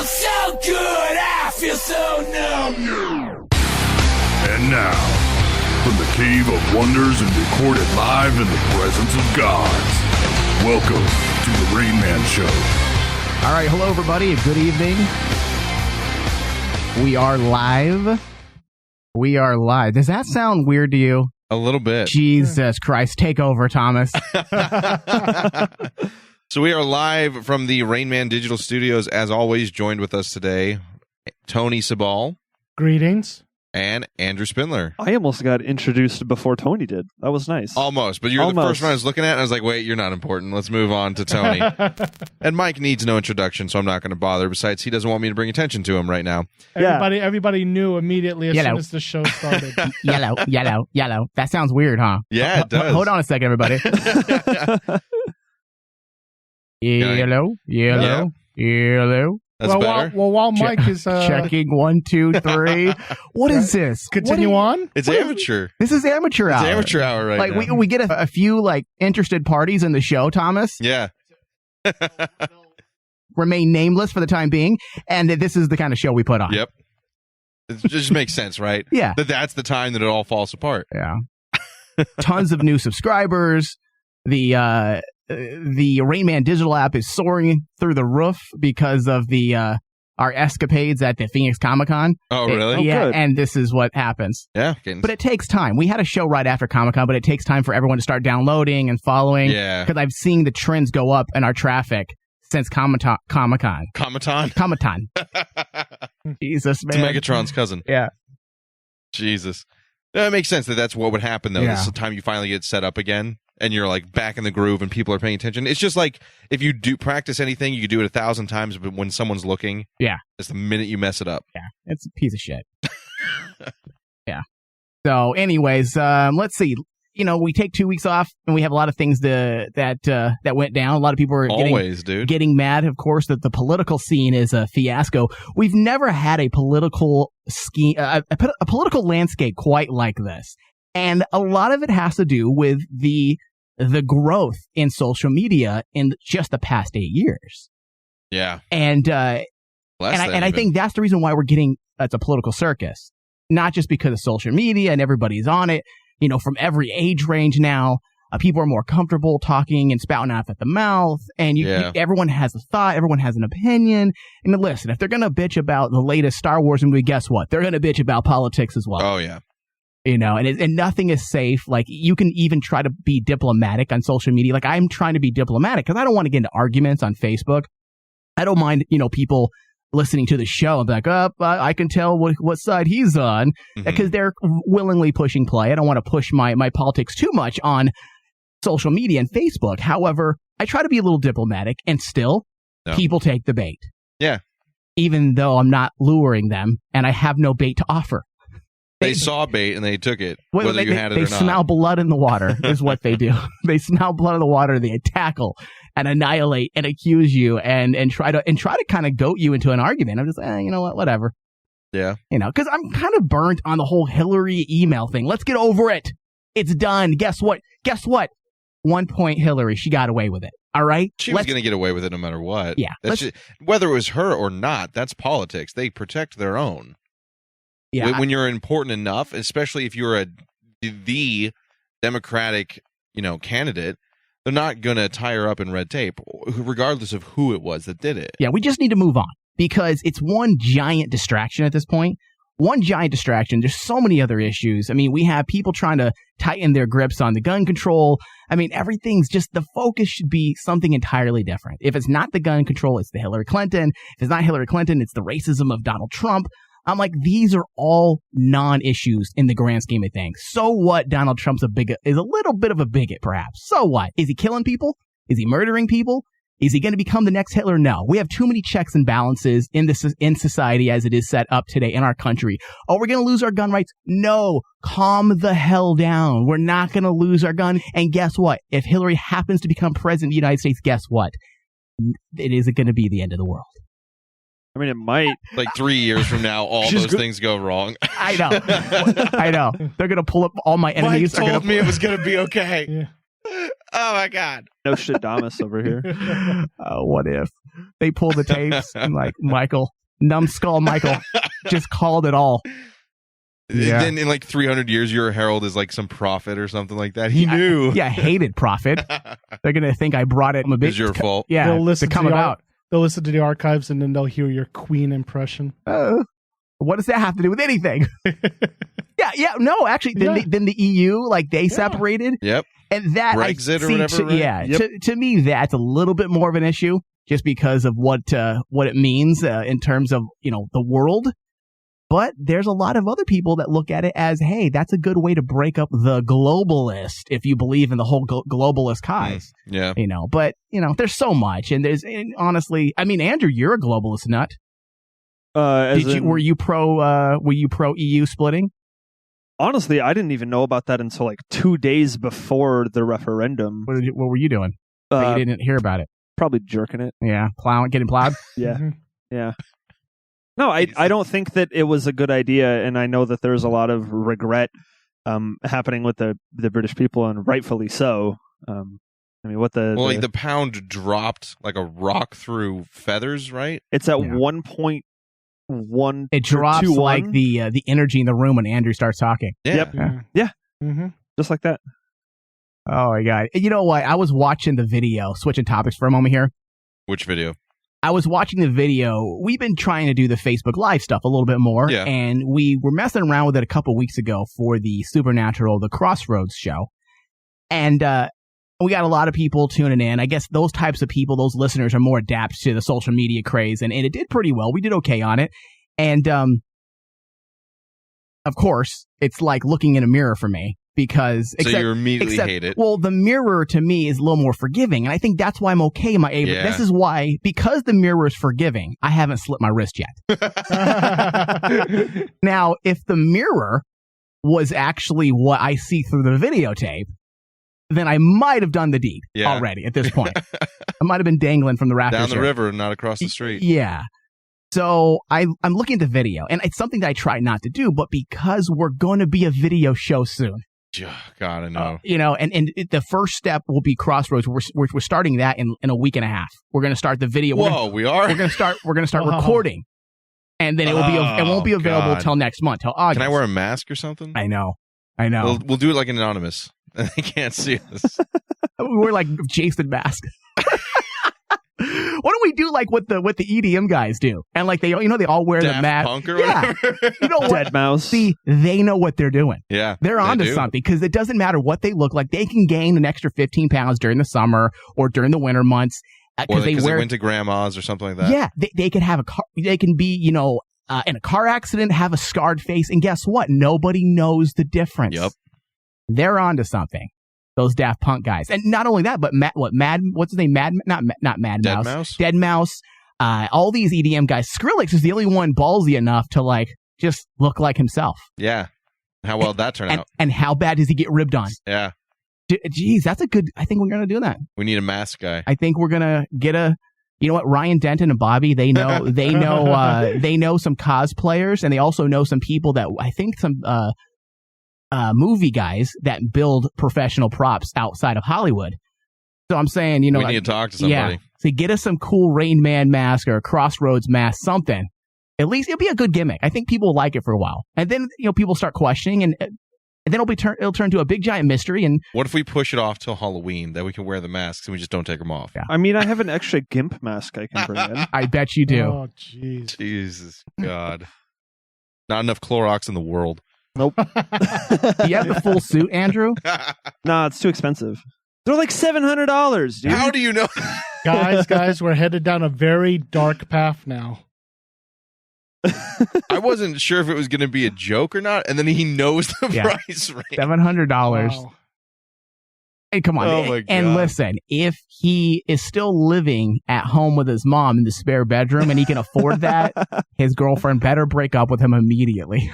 feels so good, I feel so numb. And now, from the Cave of Wonders and recorded live in the presence of gods, welcome to the Rain Man Show. All right, hello everybody, good evening. We are live. We are live. Does that sound weird to you? A little bit. Jesus Christ, take over, Thomas. So we are live from the Rain Man Digital Studios. As always, joined with us today, Tony Sabal. Greetings. And Andrew Spindler. I almost got introduced before Tony did. That was nice. Almost, but you're the first one I was looking at, and I was like, wait, you're not important. Let's move on to Tony. And Mike needs no introduction, so I'm not going to bother. Besides, he doesn't want me to bring attention to him right now. Everybody knew immediately as soon as the show started. Yellow. That sounds weird, huh? Yeah, it does. Hold on a second, everybody. Yellow. That's better. While Mike is checking 1, 2, 3. What is this? Continue on. It's amateur. This is amateur hour. It's amateur hour right now. Like we get a few like interested parties in the show, Thomas. Yeah. Remain nameless for the time being, and this is the kind of show we put on. Yep. It just makes sense, right? Yeah. That's the time that it all falls apart. Yeah. Tons of new subscribers. The Rain Man digital app is soaring through the roof because of our escapades at the Phoenix Comic-Con. Oh, really? Yeah, good. and this is what happens. Yeah. But it takes time. We had a show right after Comic-Con, but it takes time for everyone to start downloading and following. Yeah. Because I've seen the trends go up in our traffic since Comic-Con. Comic-Con? Jesus, man. It's Megatron's cousin. Yeah. Jesus. It makes sense that's what would happen, though. Yeah. This is the time you finally get set up again, and you're like back in the groove, and people are paying attention. It's just like if you do practice anything, you could do it 1,000 times, but when someone's looking, yeah, it's the minute you mess it up. Yeah, it's a piece of shit. Yeah. So, anyways, let's see. You know, we take 2 weeks off, and we have a lot of things that went down. A lot of people are getting mad, of course, that the political scene is a fiasco. We've never had a political scheme, a political landscape quite like this. And a lot of it has to do with the growth in social media in just the past 8 years. Yeah. And I think that's the reason why we're getting it's a political circus. Not just because of social media and everybody's on it. You know, from every age range now, people are more comfortable talking and spouting off at the mouth. And everyone has a thought. Everyone has an opinion. I mean, listen, if they're going to bitch about the latest Star Wars movie, guess what? They're going to bitch about politics as well. Oh, yeah. You know, and nothing is safe. Like, you can even try to be diplomatic on social media. Like, I'm trying to be diplomatic because I don't want to get into arguments on Facebook. I don't mind, people listening to the show and be like, I can tell what side he's on, because they're willingly pushing play. I don't want to push my politics too much on social media and Facebook. However, I try to be a little diplomatic, and still, people take the bait. Yeah. Even though I'm not luring them, and I have no bait to offer. They saw bait and they took it, whether you had it or not. They smell blood in the water is what they do. They smell blood in the water. They tackle and annihilate and accuse you and try to kind of goat you into an argument. I'm just, you know what, whatever. Yeah. Because I'm kind of burnt on the whole Hillary email thing. Let's get over it. It's done. Guess what? 1 point Hillary. She got away with it. All right? She was going to get away with it no matter what. Yeah. Whether it was her or not, that's politics. They protect their own. Yeah. When you're important enough, especially if you're the Democratic, candidate, they're not going to tie her up in red tape, regardless of who it was that did it. Yeah, we just need to move on because it's one giant distraction at this point. One giant distraction. There's so many other issues. I mean, we have people trying to tighten their grips on the gun control. I mean, everything's just, the focus should be something entirely different. If it's not the gun control, it's the Hillary Clinton. If it's not Hillary Clinton, it's the racism of Donald Trump. I'm like, these are all non-issues in the grand scheme of things. So what? Donald Trump's is a little bit of a bigot, perhaps. So what? Is he killing people? Is he murdering people? Is he going to become the next Hitler? No. We have too many checks and balances in society as it is set up today in our country. Oh, we're going to lose our gun rights? No. Calm the hell down. We're not going to lose our gun. And guess what? If Hillary happens to become president of the United States, guess what? It isn't going to be the end of the world. I mean, it might. Like 3 years from now, all those things go wrong. I know. They're going to pull up all my enemies. Mike told me it was going to be okay. Oh my God. No Shadamas over here. What if they pull the tapes and like Michael, numbskull Michael, just called it all. Yeah. Then in like 300 years, your herald is like some prophet or something like that. He knew. Yeah, hated prophet. They're gonna think I brought it. It's your fault. Yeah, they'll listen to come about. They'll listen to the archives and then they'll hear your Queen impression. What does that have to do with anything? Yeah. No, actually, then the EU, like they separated. Yep. And that Brexit or whatever. Right? Yeah. Yep. To me, that's a little bit more of an issue, just because of what it means in terms of the world. But there's a lot of other people that look at it as, hey, that's a good way to break up the globalist, if you believe in the whole globalist cause. Yeah. But there's so much, and honestly, I mean, Andrew, you're a globalist nut. Were you pro EU splitting? Honestly, I didn't even know about that until like 2 days before the referendum. What were you doing? You didn't hear about it. Probably jerking it. Yeah, getting plowed. Yeah, yeah. No, I don't think that it was a good idea, and I know that there's a lot of regret happening with the British people, and rightfully so. I mean, like the pound dropped like a rock through feathers, right? It's at 1.1. It drops like the energy in the room when Andrew starts talking. Yeah. Yep. Yeah. Mm-hmm. Just like that. Oh my God! You know what? I was watching the video. Switching topics for a moment here. Which video? I was watching the video. We've been trying to do the Facebook Live stuff a little bit more. Yeah. And we were messing around with it a couple weeks ago for the Supernatural, the Crossroads show. And we got a lot of people tuning in. I guess those types of people, those listeners, are more adapted to the social media craze. And it did pretty well. We did okay on it. And of course, it's like looking in a mirror for me. Because you immediately hate it. Well, the mirror to me is a little more forgiving, and I think that's why I'm okay. This is why, because the mirror is forgiving, I haven't slit my wrist yet. Now, if the mirror was actually what I see through the videotape, then I might have done the deed already at this point. I might have been dangling from the rafters down the river, not across the street. Yeah. So I'm looking at the video, and it's something that I try not to do, but because we're going to be a video show soon. God, I know. And the first step will be Crossroads. We're starting that in a week and a half. We're going to start the video. We are. We're going to start recording, and then it won't be available till next month, till August. Can I wear a mask or something? I know. We'll do it like anonymous. They can't see us. We're like Jason mask. Why don't we do like what the EDM guys do? And like they all wear Daft the mask. Punk or whatever. You know what? Deadmau5. See, they know what they're doing. Yeah. They're onto something, because it doesn't matter what they look like. They can gain an extra 15 pounds during the summer or during the winter months. Or because they went to grandma's or something like that. Yeah. They can have they can be, in a car accident, have a scarred face. And guess what? Nobody knows the difference. Yep. They're onto something. Those Daft Punk guys. And not only that, but what's his name? Not Mad Mouse. Deadmau5. All these EDM guys. Skrillex is the only one ballsy enough to like just look like himself. Yeah. How well that turned out. And how bad does he get ribbed on? Yeah. Geez, that's a good, I think we're going to do that. We need a mask guy. I think we're going to get you know what? Ryan Denton and Bobby, they know some cosplayers, and they also know some people that I think some, movie guys that build professional props outside of Hollywood. So I'm saying, we need to talk to somebody. Yeah, so get us some cool Rain Man mask or a Crossroads mask, something. At least it'll be a good gimmick. I think people will like it for a while, and then people start questioning, and then it'll turn to a big giant mystery. And what if we push it off till Halloween, that we can wear the masks and we just don't take them off? Yeah. I mean, I have an extra GIMP mask I can bring in. I bet you do. Oh, jeez. Jesus God, not enough Clorox in the world. Nope. Do you have the full suit, Andrew? Nah, it's too expensive. They're like $700, dude. How do you know? Guys, we're headed down a very dark path now. I wasn't sure if it was going to be a joke or not, and then he knows the price range. $700. Wow. Hey, come on. Oh my God. And listen, if he is still living at home with his mom in the spare bedroom and he can afford that, his girlfriend better break up with him immediately.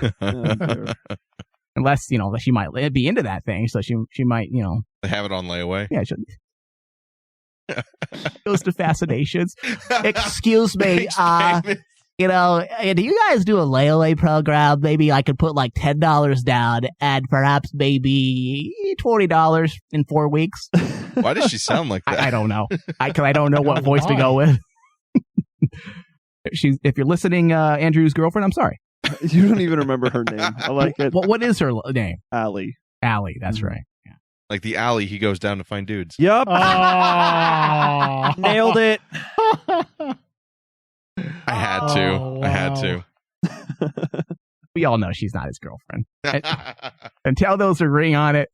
Unless, she might be into that thing, so she might, They have it on layaway. Yeah, goes to Fascinations. Excuse me, do you guys do a layaway program? Maybe I could put like $10 down and perhaps maybe $20 in 4 weeks. Why does she sound like that? I don't know. I don't know what voice to go with. If you're listening, Andrew's girlfriend, I'm sorry. You don't even remember her name. I like it. What is her name? Allie. Allie, that's right. Yeah. Like the alley he goes down to find dudes. Yep. Oh. Nailed it. I had to. I had to. We all know she's not his girlfriend. Until there's a ring on it.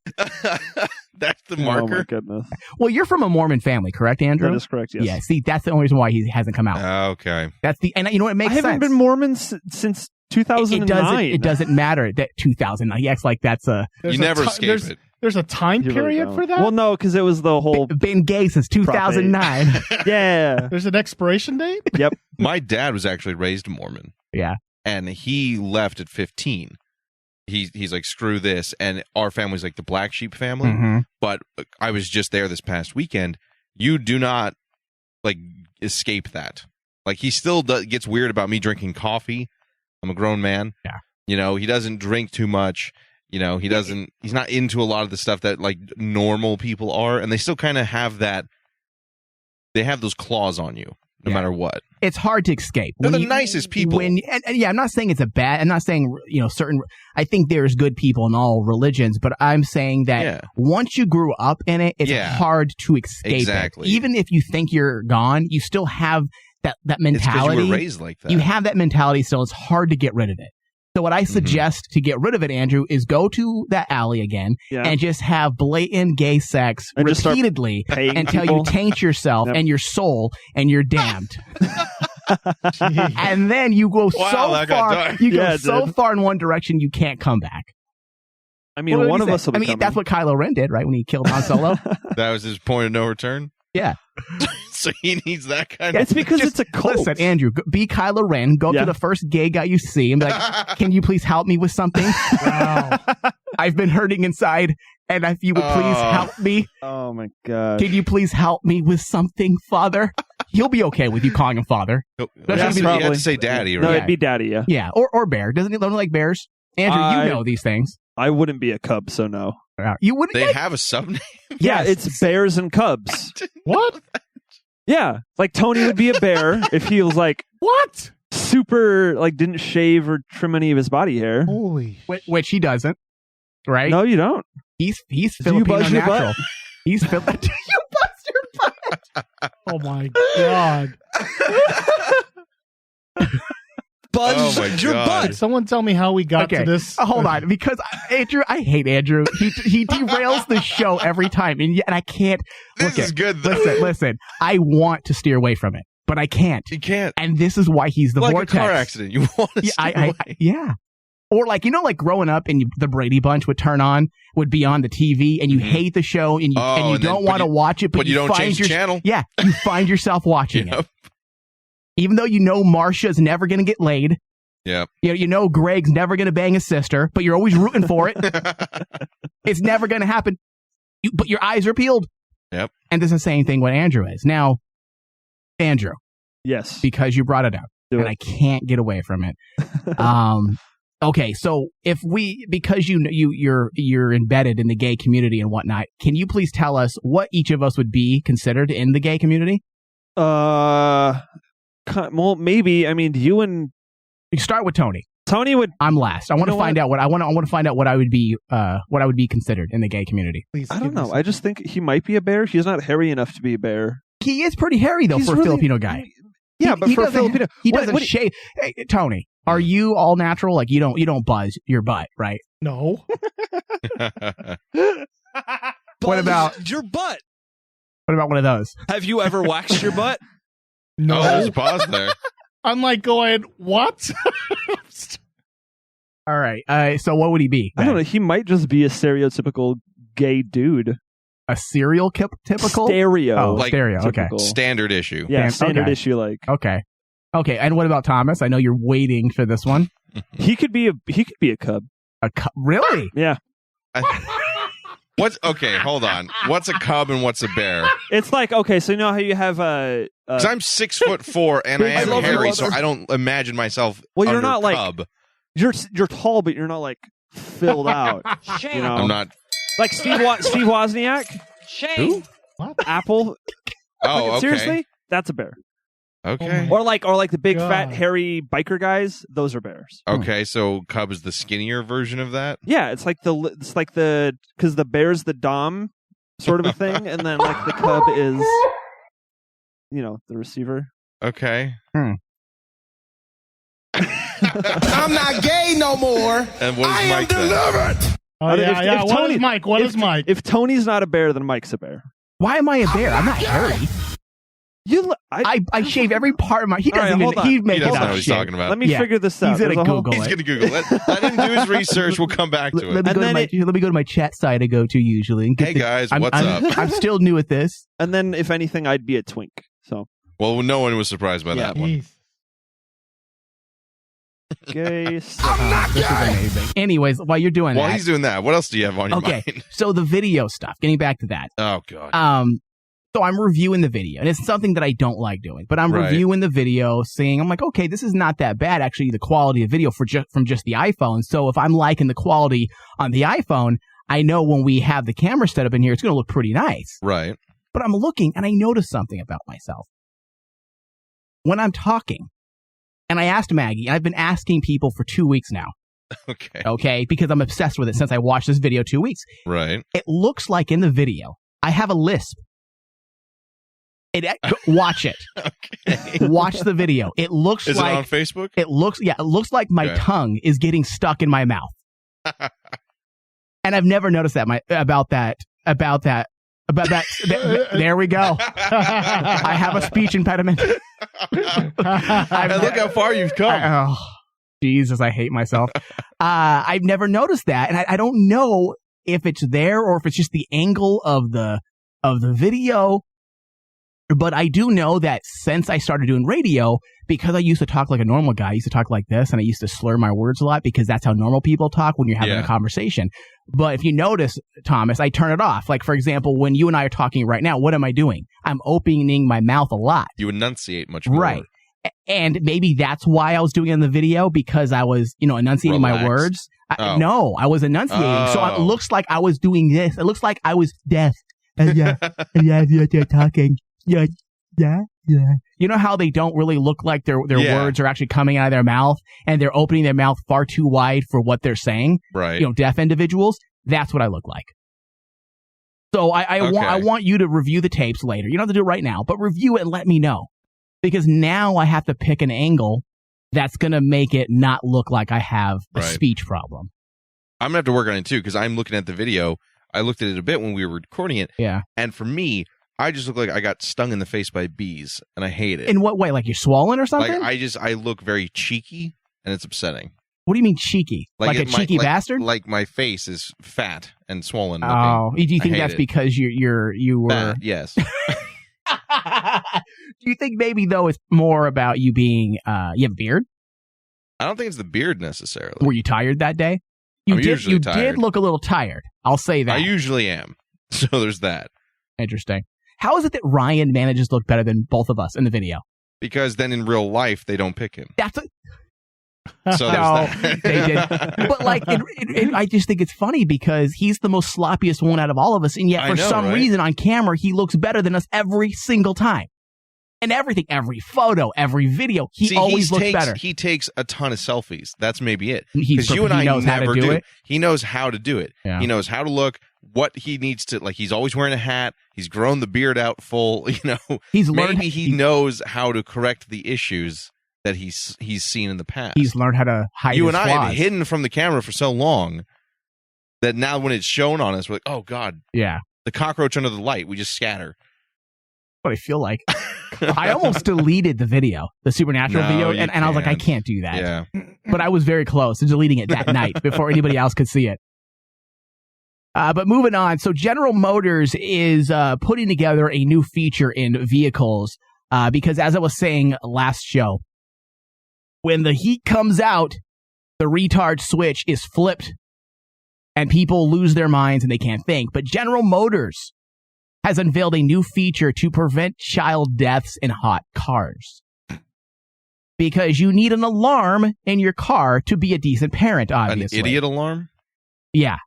That's the marker. Oh my goodness. Well, you're from a Mormon family, correct, Andrew? That is correct, yes. Yeah, see, that's the only reason why he hasn't come out. Okay. That's and you know what, it makes I sense. haven't been Mormon since 2009. It doesn't matter that 2009. He acts like that's a... You never escape it. There's a time You really period don't. for that? Well, no, because it was the whole... Been gay since 2009. Yeah. There's an expiration date? Yep. My dad was actually raised Mormon. Yeah. And he left at 15. He's like, screw this. And our family's like the black sheep family. Mm-hmm. But I was just there this past weekend. You do not like escape that. Like he still gets weird about me drinking coffee. I'm a grown man. Yeah. You know, he doesn't drink too much. You know, he's not into a lot of the stuff that like normal people are. And they still kind of have that. They have those claws on you no matter what. It's hard to escape. They're the nicest people. And yeah, I'm not saying it's I'm not saying, certain, I think there's good people in all religions, but I'm saying that once you grew up in it, it's hard to escape it. Even if you think you're gone, you still have that mentality. It's 'cause you were raised like that. You have that mentality, so it's hard to get rid of it. So what I suggest to get rid of it, Andrew, is go to that alley again and just have blatant gay sex and repeatedly until you taint yourself and your soul and you're damned. And then you go so far, far in one direction you can't come back. I mean, one of us will be coming. That's what Kylo Ren did, right? When he killed Han Solo. That was his point of no return? Yeah. So he needs that kind of... It's because it's a cult. Listen, Andrew, be Kylo Ren. Go to the first gay guy you see and be like, can you please help me with something? Wow. I've been hurting inside, and if you would please help me. Oh, my God. Can you please help me with something, Father? He'll be okay with you calling him Father. You have to say Daddy, right? No, it'd be Daddy, yeah. Yeah, or Bear. Doesn't he like bears? Andrew, you know these things. I wouldn't be a cub, so no. You wouldn't. They have a sub-name? Yeah, it's bears and cubs. What? Yeah, like Tony would be a bear if he was like what? Super like didn't shave or trim any of his body hair. Holy, which he doesn't, right? No, you don't. He's Filipino natural. He's Filipino. Do you bust your butt? Oh my God. Budge your butt. Someone tell me how we got to this. Hold on, because Andrew, I hate Andrew. He derails the show every time, and I can't. This is good, though. Listen. I want to steer away from it, but I can't. You can't. And this is why he's the vortex. Like a car accident. You want to steer away. Yeah. Or like growing up and the Brady Bunch would be on the TV, and you hate the show, and you don't want to watch it, but you don't change the channel. Yeah, you find yourself watching it. Even though you know Marsha's never going to get laid. Yeah. You know Greg's never going to bang his sister, but you're always rooting for it. It's never going to happen. But your eyes are peeled. Yep. And this is the same thing what Andrew is. Now, Andrew. Yes. Because you brought it up. I can't get away from it. Okay, so because you're embedded in the gay community and whatnot, can you please tell us what each of us would be considered in the gay community? Well, maybe. I mean, you and you start with Tony. Tony would. I'm last. I want to find out what I want to find out what I would be considered in the gay community. Please, I don't know. I just think he might be a bear. He's not hairy enough to be a bear. He is pretty hairy though for a Filipino guy. Yeah, but for a Filipino, he doesn't shave. Hey, Tony, are you all natural? Like you don't buzz your butt, right? No. What about your butt? What about one of those? Have you ever waxed your butt? No. Oh, there's a pause there. I'm like going, what? All right. So what would he be? I don't know. He might just be a stereotypical gay dude. A serial typical? Stereo. Oh, like stereo. Typical. Okay. Standard issue. Yeah, standard issue. Like. Okay. And what about Thomas? I know you're waiting for this one. He could be a cub. A cub? Really? Yeah. Okay, hold on. What's a cub and what's a bear? It's like, okay, so you know how you have because I'm 6'4" and I am hairy, so I don't imagine myself. Well, you're not cub. like you're tall, but you're not like filled out. Shame. You know? I'm not like Steve Wozniak. Shame. Who? What? Apple. Oh, okay. Seriously? That's a bear. Okay. Or like the big God. fat hairy biker guys. Those are bears. Okay, so Cub is the skinnier version of that. Yeah, it's like because the bear's the dom sort of a thing, and then like the cub is, the receiver. Okay. I'm not gay no more. And what is I am Mike then? delivered. Oh, If What Tony- is Mike? What is Mike? If Tony's not a bear, then Mike's a bear. Why am I a bear? I'm not hairy. I shave every part of my. He All right, doesn't hold even. on. He He makes doesn't it know up what he's shit. talking about. Let me Yeah. figure this out. He's gonna There's a whole- Google He's it. going to Google it. Let him do his research. We'll come back to it. Let me go to my chat site I go to usually. And get Hey, the- guys, I'm, what's I'm, up? I'm still new at this. And then, if anything, I'd be a twink. So Well, no one was surprised by that one. Jeez. gay. This is amazing. Anyways, while you're doing While that, he's doing that, what else do you have on your okay. mind? So the video stuff. Getting back to that. Oh, God. So I'm reviewing the video, and it's something that I don't like doing. But I'm Right. reviewing the video, saying, I'm like, okay, this is not that bad. Actually, the quality of video from just the iPhone. So if I'm liking the quality on the iPhone, I know when we have the camera set up in here, it's going to look pretty nice. Right. But I'm looking, and I noticed something about myself. When I'm talking, and I asked Maggie, and I've been asking people for 2 weeks now, okay, because I'm obsessed with it since I watched this video 2 weeks. Right. It looks like in the video, I have a lisp. Watch it. Okay. Watch the video. It looks Is like it on Facebook? it looks like my Okay. tongue is getting stuck in my mouth. And I've never noticed that about that. There we go. I have a speech impediment. And look how far you've come. Oh, Jesus, I hate myself. I've never noticed that, and I don't know if it's there or if it's just the angle of the video. But I do know that since I started doing radio, because I used to talk like a normal guy, I used to talk like this, and I used to slur my words a lot because that's how normal people talk when you're having a conversation. But if you notice, Thomas, I turn it off. Like, for example, when you and I are talking right now, what am I doing? I'm opening my mouth a lot. You enunciate much more. Right. And maybe that's why I was doing it in the video, because I was, enunciating my words. No, I was enunciating. So it looks like I was doing this. It looks like I was deaf. Yeah, they're talking. Yeah. You know how they don't really look like their words are actually coming out of their mouth, and they're opening their mouth far too wide for what they're saying? Right. Deaf individuals. That's what I look like. So I want you to review the tapes later. You don't have to do it right now, but review it and let me know. Because now I have to pick an angle that's going to make it not look like I have a speech problem. I'm going to have to work on it too, because I'm looking at the video. I looked at it a bit when we were recording it. Yeah. And for me, I just look like I got stung in the face by bees, and I hate it. In what way? Like you're swollen or something? Like I look very cheeky, and it's upsetting. What do you mean cheeky? Like a cheeky bastard? Like my face is fat and swollen. Oh, do you think that's it. because you were? Fat, yes. Do you think maybe though it's more about you being you have a beard? I don't think it's the beard necessarily. Were you tired that day? I'm usually tired. Did look a little tired. I'll say that. I usually am. So there's that. Interesting. How is it that Ryan manages to look better than both of us in the video? Because then in real life they don't pick him. That's So no, there's that. they did. But like, I just think it's funny because he's the most sloppiest one out of all of us, and yet for some reason on camera he looks better than us every single time. And everything, every photo, every video, he always looks better. He takes a ton of selfies. That's maybe it. Because you and I never do it. He knows how to do it. Yeah. He knows how to look, what he needs to, like he's always wearing a hat. He's grown the beard out full, He's learned, maybe he knows how to correct the issues that he's seen in the past. He's learned how to hide You his and I flaws. have hidden from the camera for so long that now when it's shown on us, we're like, oh God. Yeah. The cockroach under the light, we just scatter. What I feel like. I almost deleted the video, the Supernatural video, and I was like, I can't do that. Yeah. But I was very close to deleting it that night before anybody else could see it. But moving on, so General Motors is putting together a new feature in vehicles because, as I was saying last show, when the heat comes out, the retard switch is flipped and people lose their minds and they can't think. But General Motors has unveiled a new feature to prevent child deaths in hot cars. Because you need an alarm in your car to be a decent parent, obviously. An idiot alarm? Yeah.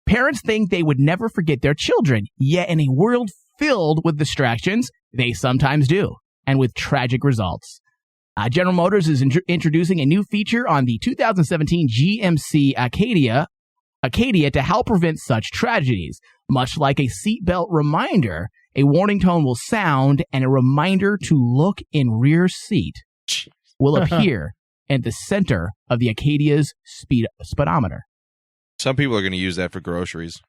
Parents think they would never forget their children, yet in a world filled with distractions. They sometimes do, and with tragic results. General Motors is introducing a new feature on the 2017 GMC Acadia to help prevent such tragedies. Much like a seatbelt reminder, a warning tone will sound, and a reminder to look in rear seat will appear at the center of the Acadia's speedometer. Some people are going to use that for groceries.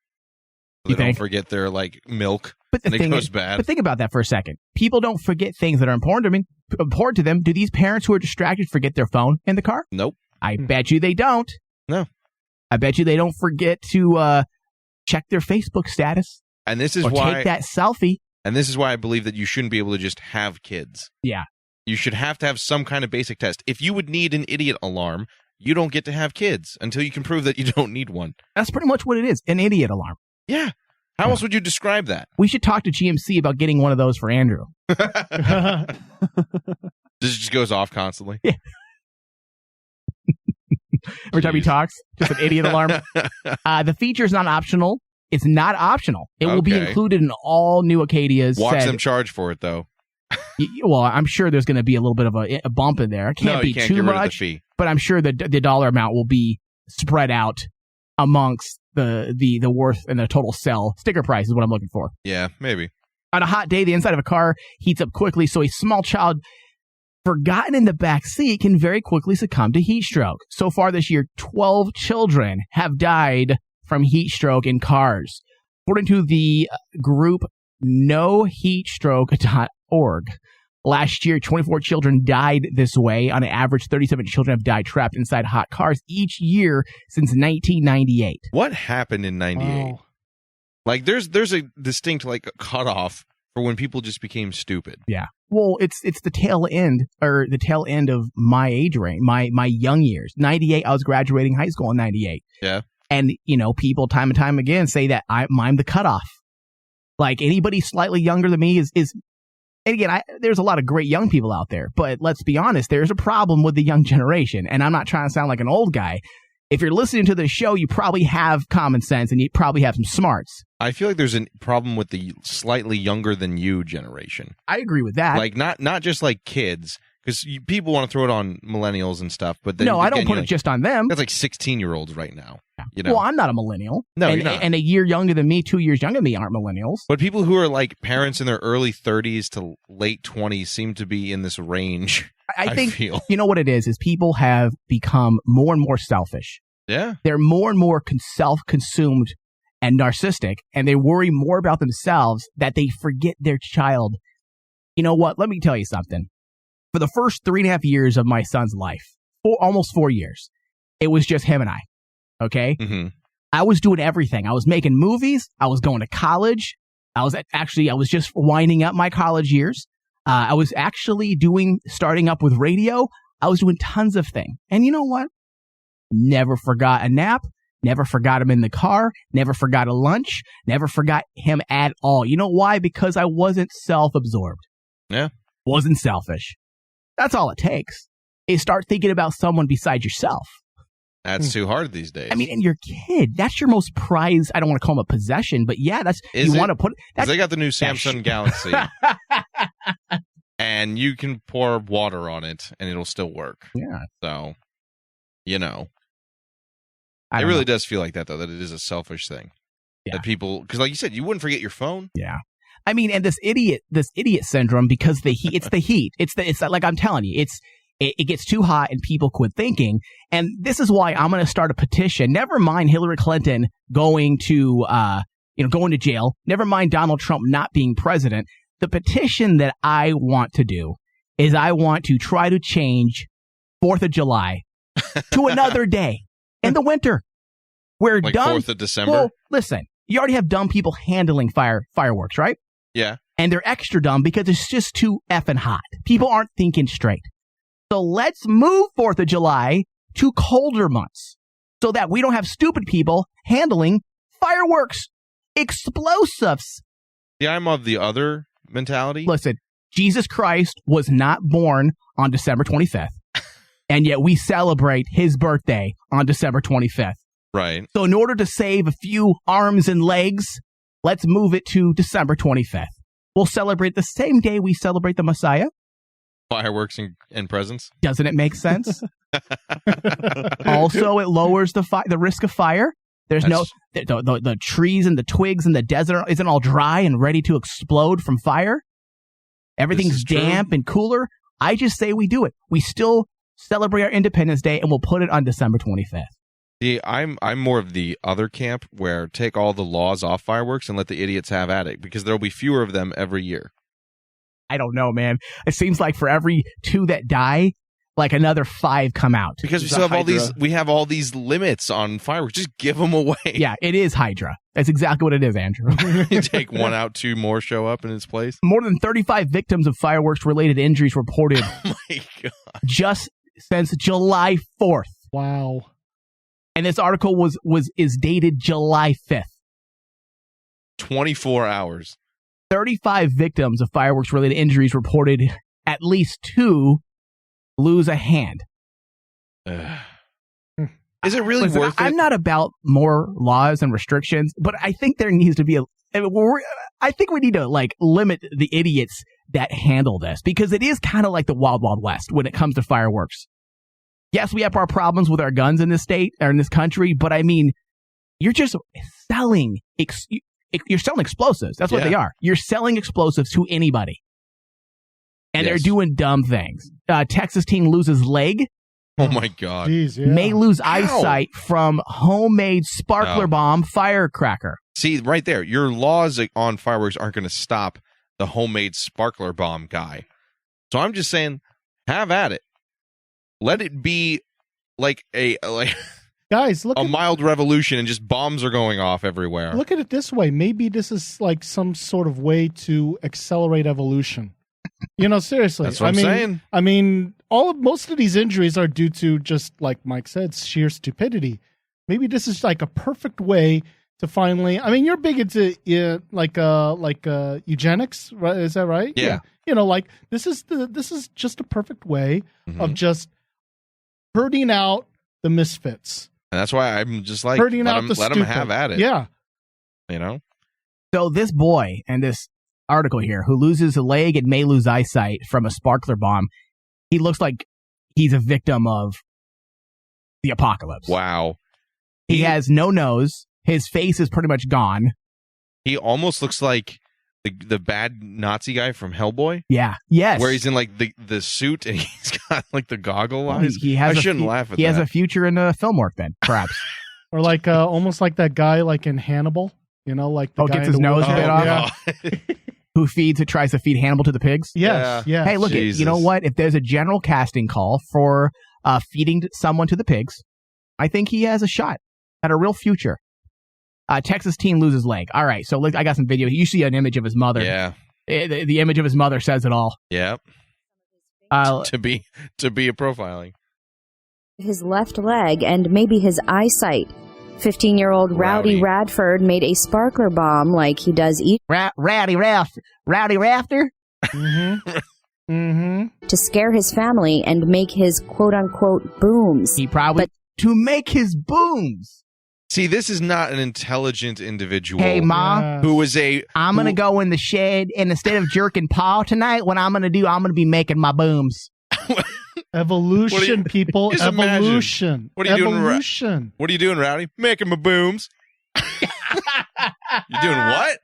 They don't forget their milk, but and it goes bad. But think about that for a second. People don't forget things that are important to them. Do these parents who are distracted forget their phone in the car? Nope. I bet you they don't. No. I bet you they don't forget to check their Facebook status. And this is or why take that selfie. And this is why I believe that you shouldn't be able to just have kids. Yeah. You should have to have some kind of basic test. If you would need an idiot alarm, you don't get to have kids until you can prove that you don't need one. That's pretty much what it is, an idiot alarm. Yeah. How else would you describe that? We should talk to GMC about getting one of those for Andrew. This just goes off constantly. Yeah. Every time he talks, just an idiot alarm. The feature is not optional. It's not optional. It will be included in all new Acadias. Watch them charge for it, though. Well, I'm sure there's going to be a little bit of a bump in there. It can't be too much, but I'm sure the dollar amount will be spread out amongst the worth and the total sell. Sticker price is what I'm looking for. Yeah, maybe. On a hot day, the inside of a car heats up quickly, so a small child forgotten in the back seat can very quickly succumb to heat stroke. So far this year, 12 children have died from heat stroke in cars. According to the group noheatstroke.org, last year, 24 children died this way. On an average, 37 children have died trapped inside hot cars each year since 1998. What happened in 98? Wow. There's a distinct cutoff for when people just became stupid. Yeah. Well, it's the tail end of my age range, my young years. 98, I was graduating high school in 98. Yeah. And, people time and time again say that I'm the cutoff. Like anybody slightly younger than me is and again, there's a lot of great young people out there, but let's be honest, there's a problem with the young generation. And I'm not trying to sound like an old guy. If you're listening to the show, you probably have common sense and you probably have some smarts. I feel like there's a problem with the slightly younger than you generation. I agree with that. Not just kids, because people want to throw it on millennials and stuff. But then, no, I don't put it just on them. That's 16-year-olds right now. Well, I'm not a millennial. No, you're not. And a year younger than me, 2 years younger than me aren't millennials. But people who are parents in their early 30s to late 20s seem to be in this range. I think, feel. You know what it is people have become more and more selfish. Yeah. They're more and more self-consumed and narcissistic, and they worry more about themselves that they forget their child. You know what? Let me tell you something. For the first 3.5 years of my son's life, almost 4 years, it was just him and I. Okay? Mm-hmm. I was doing everything. I was making movies. I was going to college. I was just winding up my college years. I was actually starting up with radio. I was doing tons of things. And you know what? Never forgot a nap. Never forgot him in the car. Never forgot a lunch. Never forgot him at all. You know why? Because I wasn't self-absorbed. Yeah. Wasn't selfish. That's all it takes. Is start thinking about someone besides yourself. That's too hard these days. I mean, and your kid, that's your most prized, I don't want to call them a possession, but yeah, want to put they got the new Samsung Galaxy. And you can pour water on it and it'll still work. Yeah. So, it really does feel like that, though, that it is a selfish thing. Yeah. That people, because like you said, you wouldn't forget your phone. Yeah. I mean, and this idiot syndrome, because it's the heat. It's like I'm telling you, it gets too hot and people quit thinking. And this is why I'm going to start a petition. Never mind Hillary Clinton going to jail. Never mind Donald Trump not being president. The petition that I want to do is I want to try to change 4th of July to another day in the winter. We're dumb. 4th of December? Well, listen, you already have dumb people handling fireworks, right? Yeah. And they're extra dumb because it's just too effing hot. People aren't thinking straight. So let's move 4th of July to colder months so that we don't have stupid people handling fireworks, explosives. Yeah, I'm of the other mentality. Listen, Jesus Christ was not born on December 25th, and yet we celebrate his birthday on December 25th. Right. So in order to save a few arms and legs, let's move it to December 25th. We'll celebrate the same day we celebrate the Messiah. Fireworks and presents. Doesn't it make sense? Also, it lowers the risk of fire. There's the trees and the twigs in the desert isn't all dry and ready to explode from fire. Everything's damp and cooler. I just say we do it. We still celebrate our Independence Day, and we'll put it on December 25th. See, I'm more of the other camp where take all the laws off fireworks and let the idiots have at it, because there'll be fewer of them every year. I don't know, man. It seems like for every 2 that die, like another 5 come out. Because we still have all these limits on fireworks. Just give them away. Yeah, it is Hydra. That's exactly what it is, Andrew. You take one out, 2 more show up in its place. More than 35 victims of fireworks-related injuries reported Oh my God. just since July 4th. Wow. And this article is dated July 5th. 24 hours. 35 victims of fireworks-related injuries reported, at least 2 lose a hand. Is it really worth it? I'm not about more laws and restrictions, but I think there needs to be I think we need to limit the idiots that handle this, because it is kind of like the Wild Wild West when it comes to fireworks. Yes, we have our problems with our guns in this state or in this country, but I mean, you're just selling you're selling explosives. That's what they are. You're selling explosives to anybody. And they're doing dumb things. Texas teen loses leg. Oh my God. Jeez, yeah. May lose eyesight from homemade sparkler bomb firecracker. See, right there, your laws on fireworks aren't going to stop the homemade sparkler bomb guy. So I'm just saying, have at it. Let it be guys, look a mild revolution, and just bombs are going off everywhere. Look at it this way. Maybe this is like some sort of way to accelerate evolution. Seriously. That's what I'm saying. I mean, most of these injuries are due to, just like Mike said, sheer stupidity. Maybe this is like a perfect way to finally. I mean, you're big into eugenics, right? Is that right? Yeah. This is just a perfect way of just herding out the misfits. And that's why I'm just like, herding let out the them stupid. have at it. Yeah. So this boy and this article here, who loses a leg and may lose eyesight from a sparkler bomb, he looks like he's a victim of the apocalypse. Wow. He has no nose. His face is pretty much gone. He almost looks like the bad Nazi guy from Hellboy. Yeah. Yes. Where he's in the suit and he's got the goggle eyes. I shouldn't laugh at that. He has a future in film work then, perhaps. Or almost like that guy in Hannibal. The guy gets his nose bit off. Yeah. Who tries to feed Hannibal to the pigs? Yes. Yeah. Hey, look, you know what? If there's a general casting call for feeding someone to the pigs, I think he has a shot at a real future. Texas teen loses leg. All right, so I got some video. You see an image of his mother. Yeah. The image of his mother says it all. Yeah. To be a profiling. His left leg and maybe his eyesight. 15-year-old Rowdy Radford made a sparkler bomb like he does each. Rowdy Rafter. To scare his family and make his quote-unquote booms. He probably to make his booms. See, this is not an intelligent individual. Hey, Ma, who was I'm going to go in the shed, and instead of jerking Paul tonight, what I'm going to do, I'm going to be making my booms. Evolution, people. Evolution. Imagine. What are you doing? What are you doing, Rowdy? Making my booms. You doing what?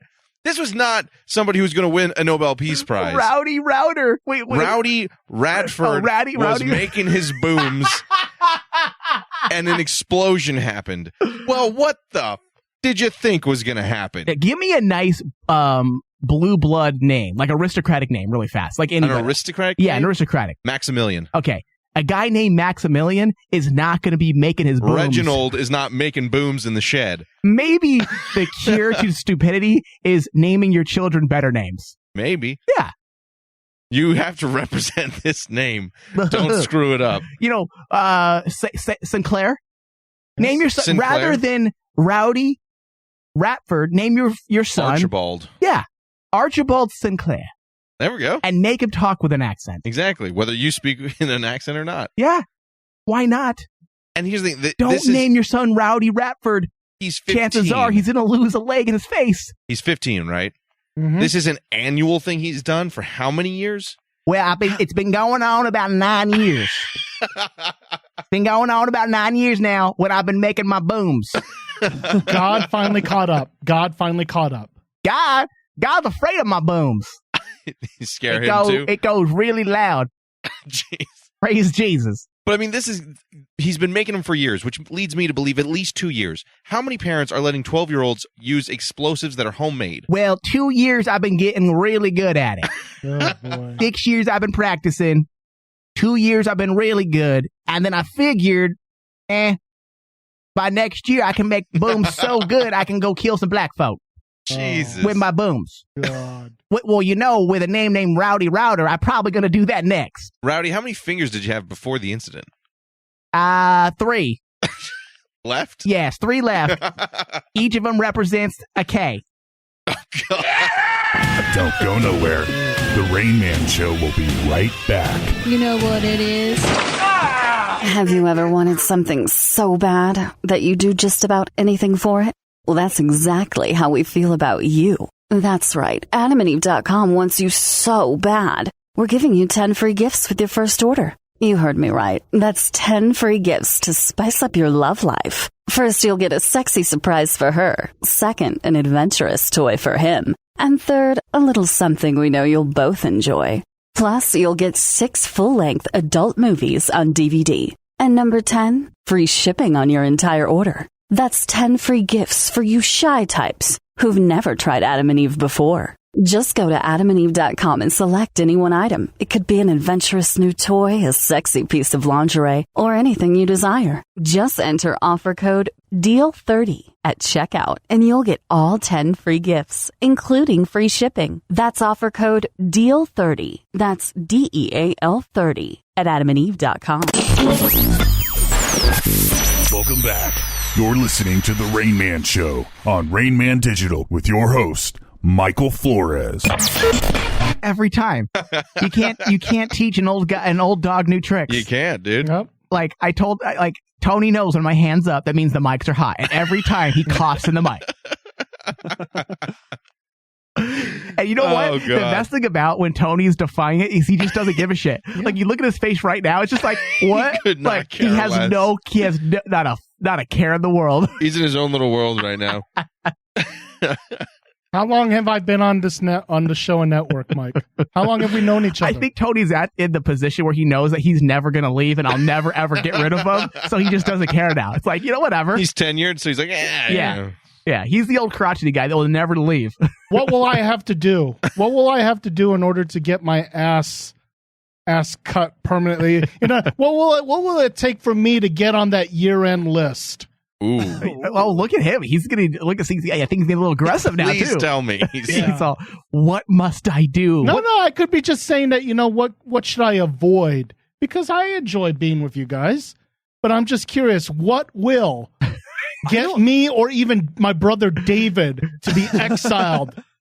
This was not somebody who was going to win a Nobel Peace Prize. Rowdy Router. Wait. Rowdy Radford was making his booms, and an explosion happened. Well, what the did you think was going to happen? Give me a nice blue blood name, like aristocratic name, really fast. Like anybody. An aristocratic? Yeah, an aristocratic. Maximilian. Okay. A guy named Maximilian is not going to be making his booms. Reginald is not making booms in the shed. Maybe the cure to stupidity is naming your children better names. Maybe. Yeah. You have to represent this name. Don't screw it up. Sinclair. Name your son rather than Rowdy Radford. Name your son Archibald. Yeah, Archibald Sinclair. There we go. And make him talk with an accent. Exactly. Whether you speak in an accent or not. Yeah. Why not? And here's the thing. Don't name your son Rowdy Radford. He's 15. Chances are he's going to lose a leg in his face. He's 15, right? Mhm. This is an annual thing he's done for how many years? Well, it's been going on about 9 years. It's been going on about 9 years now when I've been making my booms. God finally caught up. God's afraid of my booms. You scare him too? It goes really loud. Jeez. Praise Jesus. But I mean, he's been making them for years, which leads me to believe at least 2 years. How many parents are letting 12-year-olds use explosives that are homemade? Well, 2 years I've been getting really good at it. Oh, boy. 6 years I've been practicing. 2 years I've been really good. And then I figured, by next year I can make booms so good I can go kill some black folk Jesus. with my booms. God. Well, with a name named Rowdy Router, I'm probably going to do that next. Rowdy, how many fingers did you have before the incident? 3. Left? Yes, 3 left. Each of them represents a K. Don't go nowhere. The Rain Man Show will be right back. You know what it is? Have you ever wanted something so bad that you do just about anything for it? Well, that's exactly how we feel about you. That's right. AdamandEve.com wants you so bad. We're giving you 10 free gifts with your first order. You heard me right. That's 10 free gifts to spice up your love life. First, you'll get a sexy surprise for her. Second, an adventurous toy for him. And third, a little something we know you'll both enjoy. Plus, you'll get 6 full-length adult movies on DVD. And number 10, free shipping on your entire order. That's 10 free gifts for you shy types who've never tried Adam and Eve before. Just go to AdamandEve.com and select any one item. It could be an adventurous new toy, a sexy piece of lingerie, or anything you desire. Just enter offer code DEAL30 at checkout, and you'll get all 10 free gifts, including free shipping. That's offer code DEAL30. That's DEAL30 at AdamandEve.com. Welcome back. You're listening to The Rain Man Show on Rain Man Digital with your host, Michael Flores. Every time. You can't teach an old dog new tricks. You can't, dude. Yep. Like Tony knows when my hand's up, that means the mics are hot. And every time he coughs in the mic. And you know what? Oh, The God. best thing about when Tony's defying it is he just doesn't give a shit. Like you look at his face right now, it's just like, what? could not Like care he has less. not a care in the world. He's in his own little world right now. How long have I been on the show and network, Mike? How long have we known each I other? think Tony's in the position where he knows that he's never going to leave and I'll never ever get rid of him. So he just doesn't care now. It's like, whatever. He's tenured, so he's like, Yeah. Yeah, he's the old crotchety guy that will never leave. What will I have to do? What will I have to do in order to get my ass cut permanently? What will it take for me to get on that year-end list? Ooh. Oh, look at him. He's going to I think he's getting a little aggressive now, Please too. tell me. He's all, what must I do? No, I could be just saying that, what should I avoid? Because I enjoy being with you guys, but I'm just curious, what will get me or even my brother David to be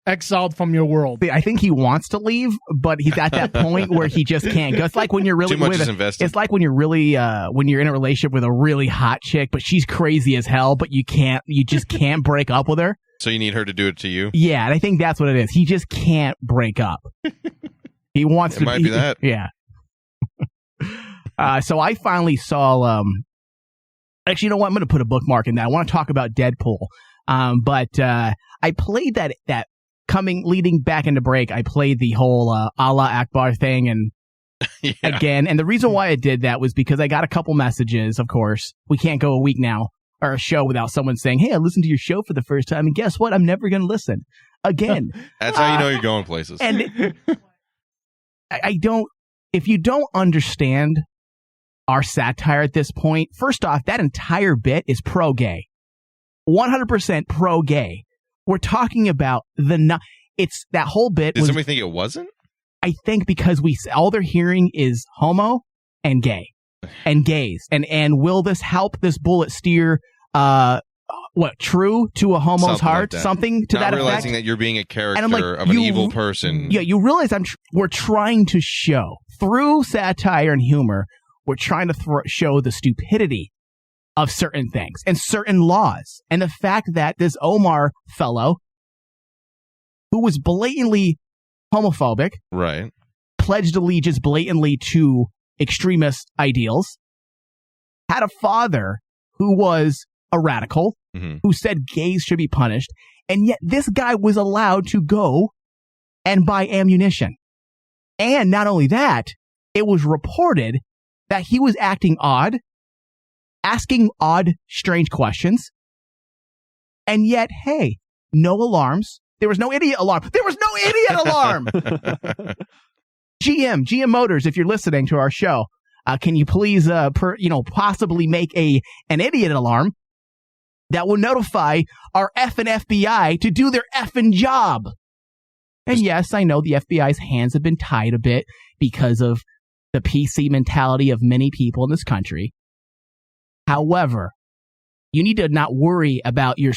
exiled from your world? I think he wants to leave, but he's at that point where he just can't go. It's like when you're really Too much is invested. It's like when you're really when you're in a relationship with a really hot chick, but she's crazy as hell, but you just can't break up with her. So you need her to do it to you? Yeah, and I think that's what it is. He just can't break up. He wants to. It might be that. Yeah. So I finally saw. Actually, you know what? I'm going to put a bookmark in that. I want to talk about Deadpool. But I played that leading back into break. I played the whole Allah Akbar thing and again. And the reason why I did that was because I got a couple messages. Of course, we can't go a week now or a show without someone saying, "Hey, I listened to your show for the first time, and guess what? I'm never going to listen again." That's how you know you're going places. And I don't. If you don't understand our satire at this point, first off, that entire bit is pro-gay, 100% pro-gay. We're talking about it's that whole bit. Did somebody think it wasn't? I think because all they're hearing is homo and gay and gays, and will this help this bullet steer true to a homo's Something heart, like that. something to Not that realizing effect. that you're being a character And I'm like, of an evil person. Yeah, you realize we're trying to show through satire and humor. We're trying to show the stupidity of certain things and certain laws, and the fact that this Omar fellow who was blatantly homophobic, Right. pledged allegiance blatantly to extremist ideals, had a father who was a radical, who said gays should be punished, and yet this guy was allowed to go and buy ammunition. And not only that, it was reported that he was acting odd, asking odd, strange questions, and yet, hey, no alarms. There was no idiot alarm. There was no idiot alarm! GM Motors, if you're listening to our show, can you please, possibly make an idiot alarm that will notify our effing FBI to do their effing job? And yes, I know the FBI's hands have been tied a bit because of the PC mentality of many people in this country. However, you need to not worry about your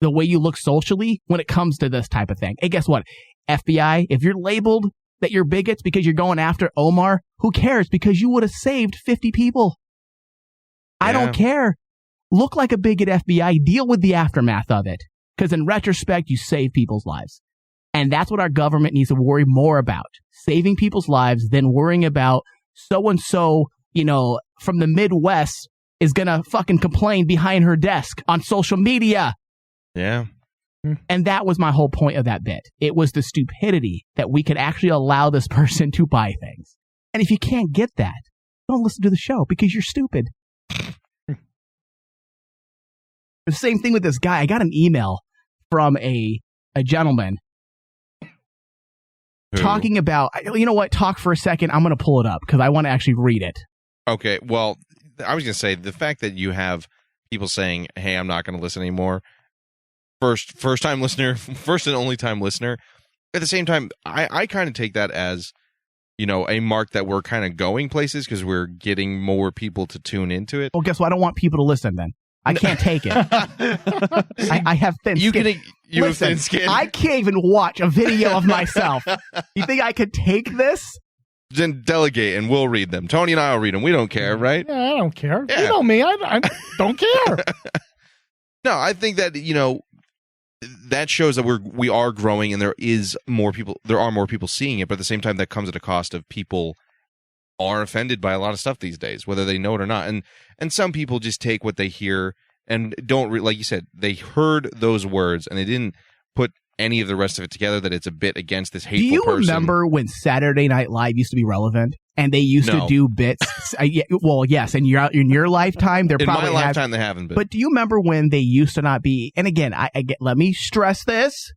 the way you look socially when it comes to this type of thing. Hey, guess what? FBI, if you're labeled that you're bigots because you're going after Omar, who cares? Because you would have saved 50 people. Yeah. I don't care. Look like a bigot, FBI. Deal with the aftermath of it. Because in retrospect, you save people's lives. And that's what our government needs to worry more about. Saving people's lives than worrying about so-and-so, from the Midwest is going to fucking complain behind her desk on social media. Yeah. And that was my whole point of that bit. It was the stupidity that we could actually allow this person to buy things. And if you can't get that, don't listen to the show because you're stupid. The same thing with this guy. I got an email from a gentleman talking about, you know what? Talk for a second. I'm going to pull it up because I want to actually read it. Okay. Well, I was going to say the fact that you have people saying, hey, I'm not going to listen anymore. First time listener, first and only time listener. At the same time, I kind of take that as, a mark that we're kind of going places because we're getting more people to tune into it. Well, guess what? I don't want people to listen then. I can't take it. I have thin skin. You have thin skin? I can't even watch a video of myself. You think I could take this? Then delegate and we'll read them. Tony and I will read them. We don't care, right? Yeah, I don't care. Yeah. You know me. I don't care. No, I think that, that shows that we are growing and there are more people seeing it, but at the same time that comes at a cost of people are offended by a lot of stuff these days, whether they know it or not. And some people just take what they hear and don't like you said, they heard those words and they didn't put any of the rest of it together, that it's a bit against this hateful person. Do you remember when Saturday Night Live used to be relevant and they used to do bits? Well, yes, in your lifetime, they're probably in my lifetime they haven't been. But do you remember when they used to not be? And again, let me stress this: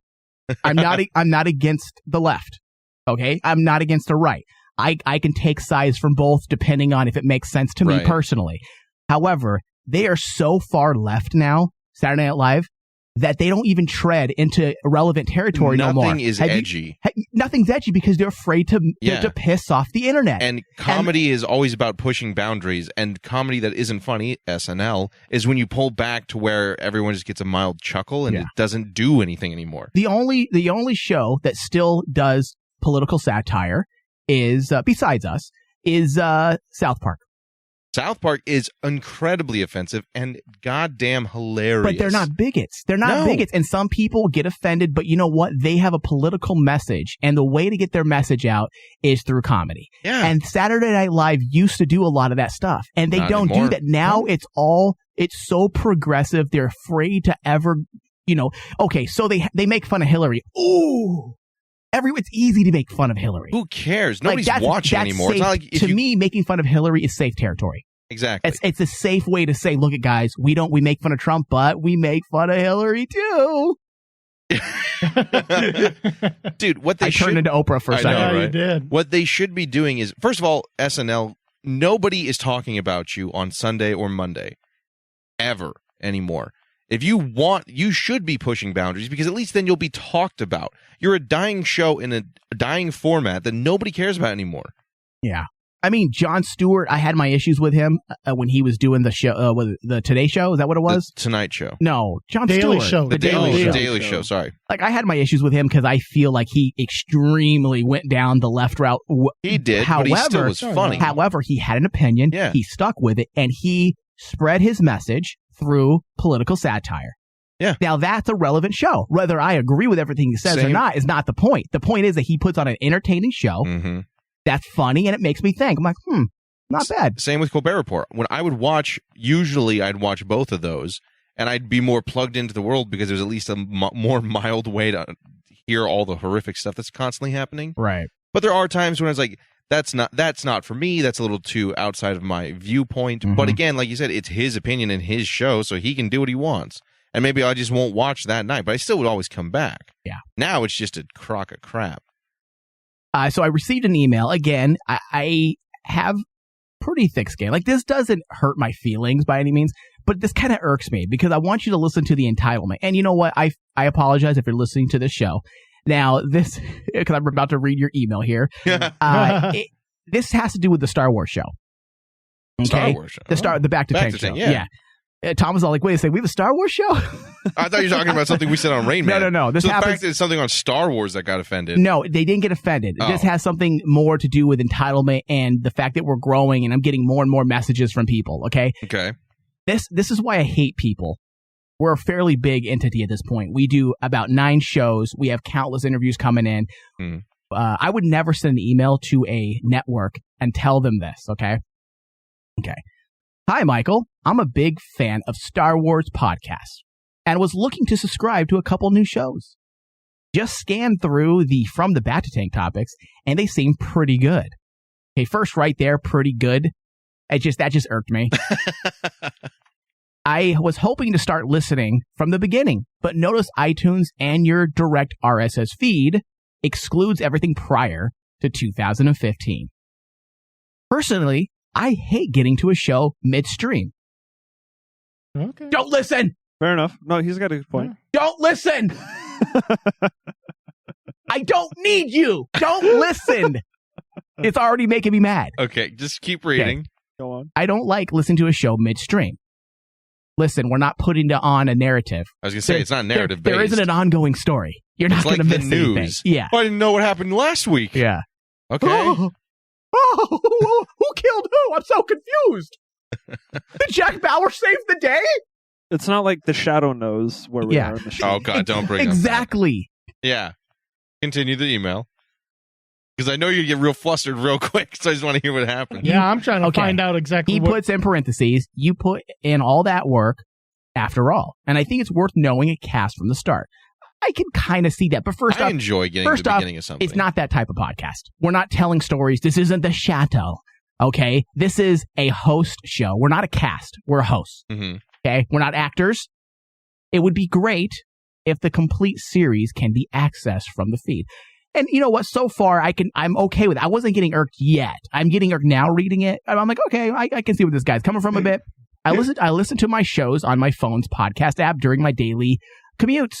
I'm not against the left. Okay, I'm not against the right. I can take sides from both depending on if it makes sense to me personally. However, they are so far left now, Saturday Night Live, that they don't even tread into irrelevant territory no more. Nothing is edgy. Nothing's edgy because they're afraid to piss off the internet. And comedy is always about pushing boundaries, and comedy that isn't funny, SNL, is when you pull back to where everyone just gets a mild chuckle and it doesn't do anything anymore. The only show that still does political satire is, besides us, is South Park. South Park is incredibly offensive and goddamn hilarious. But they're not bigots. They're not bigots. And some people get offended, but you know what? They have a political message. And the way to get their message out is through comedy. Yeah. And Saturday Night Live used to do a lot of that stuff. And they don't do that. Now it's so progressive. They're afraid to ever, okay, so they make fun of Hillary. Ooh. It's easy to make fun of Hillary. Who cares? Nobody's watching anymore. Safe, it's not like to me, making fun of Hillary is safe territory. Exactly. It's a safe way to say, look at guys, we make fun of Trump, but we make fun of Hillary too. Dude, what they turned into Oprah for a second. I know, right? You did. What they should be doing is, first of all, SNL, nobody is talking about you on Sunday or Monday ever anymore. If you want, you should be pushing boundaries because at least then you'll be talked about. You're a dying show in a dying format that nobody cares about anymore. Yeah. I mean, Jon Stewart, I had my issues with him when he was doing the show, the Today Show. Is that what it was? The Tonight Show. No, Jon Daily Stewart. Show. The Daily Show, sorry. Like, I had my issues with him because I feel like he extremely went down the left route. He did, but he still was funny. However, he had an opinion. Yeah. He stuck with it, and he spread his message through political satire. Yeah. Now that's a relevant show. Whether I agree with everything he says or Same. not is not the point. The point is that he puts on an entertaining show Mm-hmm. that's funny and it makes me think. I'm like, not bad. Same with Colbert Report. When I would watch, usually I'd watch both of those, and I'd be more plugged into the world because there's at least a more mild way to hear all the horrific stuff that's constantly happening. Right. But there are times when I was like, that's not for me. That's a little too outside of my viewpoint. Mhm. But again, like you said, it's his opinion and his show, so he can do what he wants. And maybe I just won't watch that night, but I still would always come back. Yeah. Now it's just a crock of crap. So I received an email. Again, I have pretty thick skin. Like, this doesn't hurt my feelings by any means, but this kind of irks me because I want you to listen to the entitlement. And you know what? I apologize if you're listening to this show. Now, this, because I'm about to read your email here. This has to do with the Star Wars show. Okay? Star Wars show. The Back to Tank show. Yeah. Tom was all like, wait a second, we have a Star Wars show? I thought you were talking about something we said on Rain Man. No. This so the happens. fact that it's something on Star Wars that got offended. No, they didn't get offended. Oh. This has something more to do with entitlement and the fact that we're growing and I'm getting more and more messages from people, okay? Okay. This is why I hate people. We're a fairly big entity at this point. We do about 9 shows. We have countless interviews coming in. Mm. I would never send an email to a network and tell them this, okay? Okay. Hi, Michael. I'm a big fan of Star Wars podcasts and was looking to subscribe to a couple new shows. Just scanned through the From the Bat to Tank topics, and they seem pretty good. Okay, first right there, pretty good. That just irked me. I was hoping to start listening from the beginning, but notice iTunes and your direct RSS feed excludes everything prior to 2015. Personally, I hate getting to a show midstream. Okay. Don't listen! Fair enough. No, he's got a good point. Don't listen! I don't need you! Don't listen! It's already making me mad. Okay, just keep reading. Okay. Go on. I don't like listening to a show midstream. Listen, we're not putting on a narrative. I was going to say, it's not narrative based. There isn't an ongoing story. You're not It's going like to the miss news. anything. Yeah. I didn't know what happened last week. Yeah. Okay. Who killed who? I'm so confused. Did Jack Bauer save the day? It's not like the Shadow knows where we Yeah. are in the show. Oh, God, don't bring up Exactly. that. Yeah. Continue the email. Because I know you get real flustered real quick, so I just want to hear what happened. Yeah, I'm trying to Okay. find out exactly He what. puts in parentheses, you put in all that work after all. And I think it's worth knowing a cast from the start. I can kind of see that. But first I off, enjoy getting to the beginning of something. it's not that type of podcast. We're not telling stories. This isn't the Chateau. Okay? This is a host show. We're not a cast. We're a host. Mm-hmm. Okay? We're not actors. It would be great if the complete series can be accessed from the feed. And you know what? So far, I'm okay with it. I wasn't getting irked yet. I'm getting irked now reading it. I'm like, okay, I can see where this guy's coming from a bit. I listen to my shows on my phone's podcast app during my daily commutes.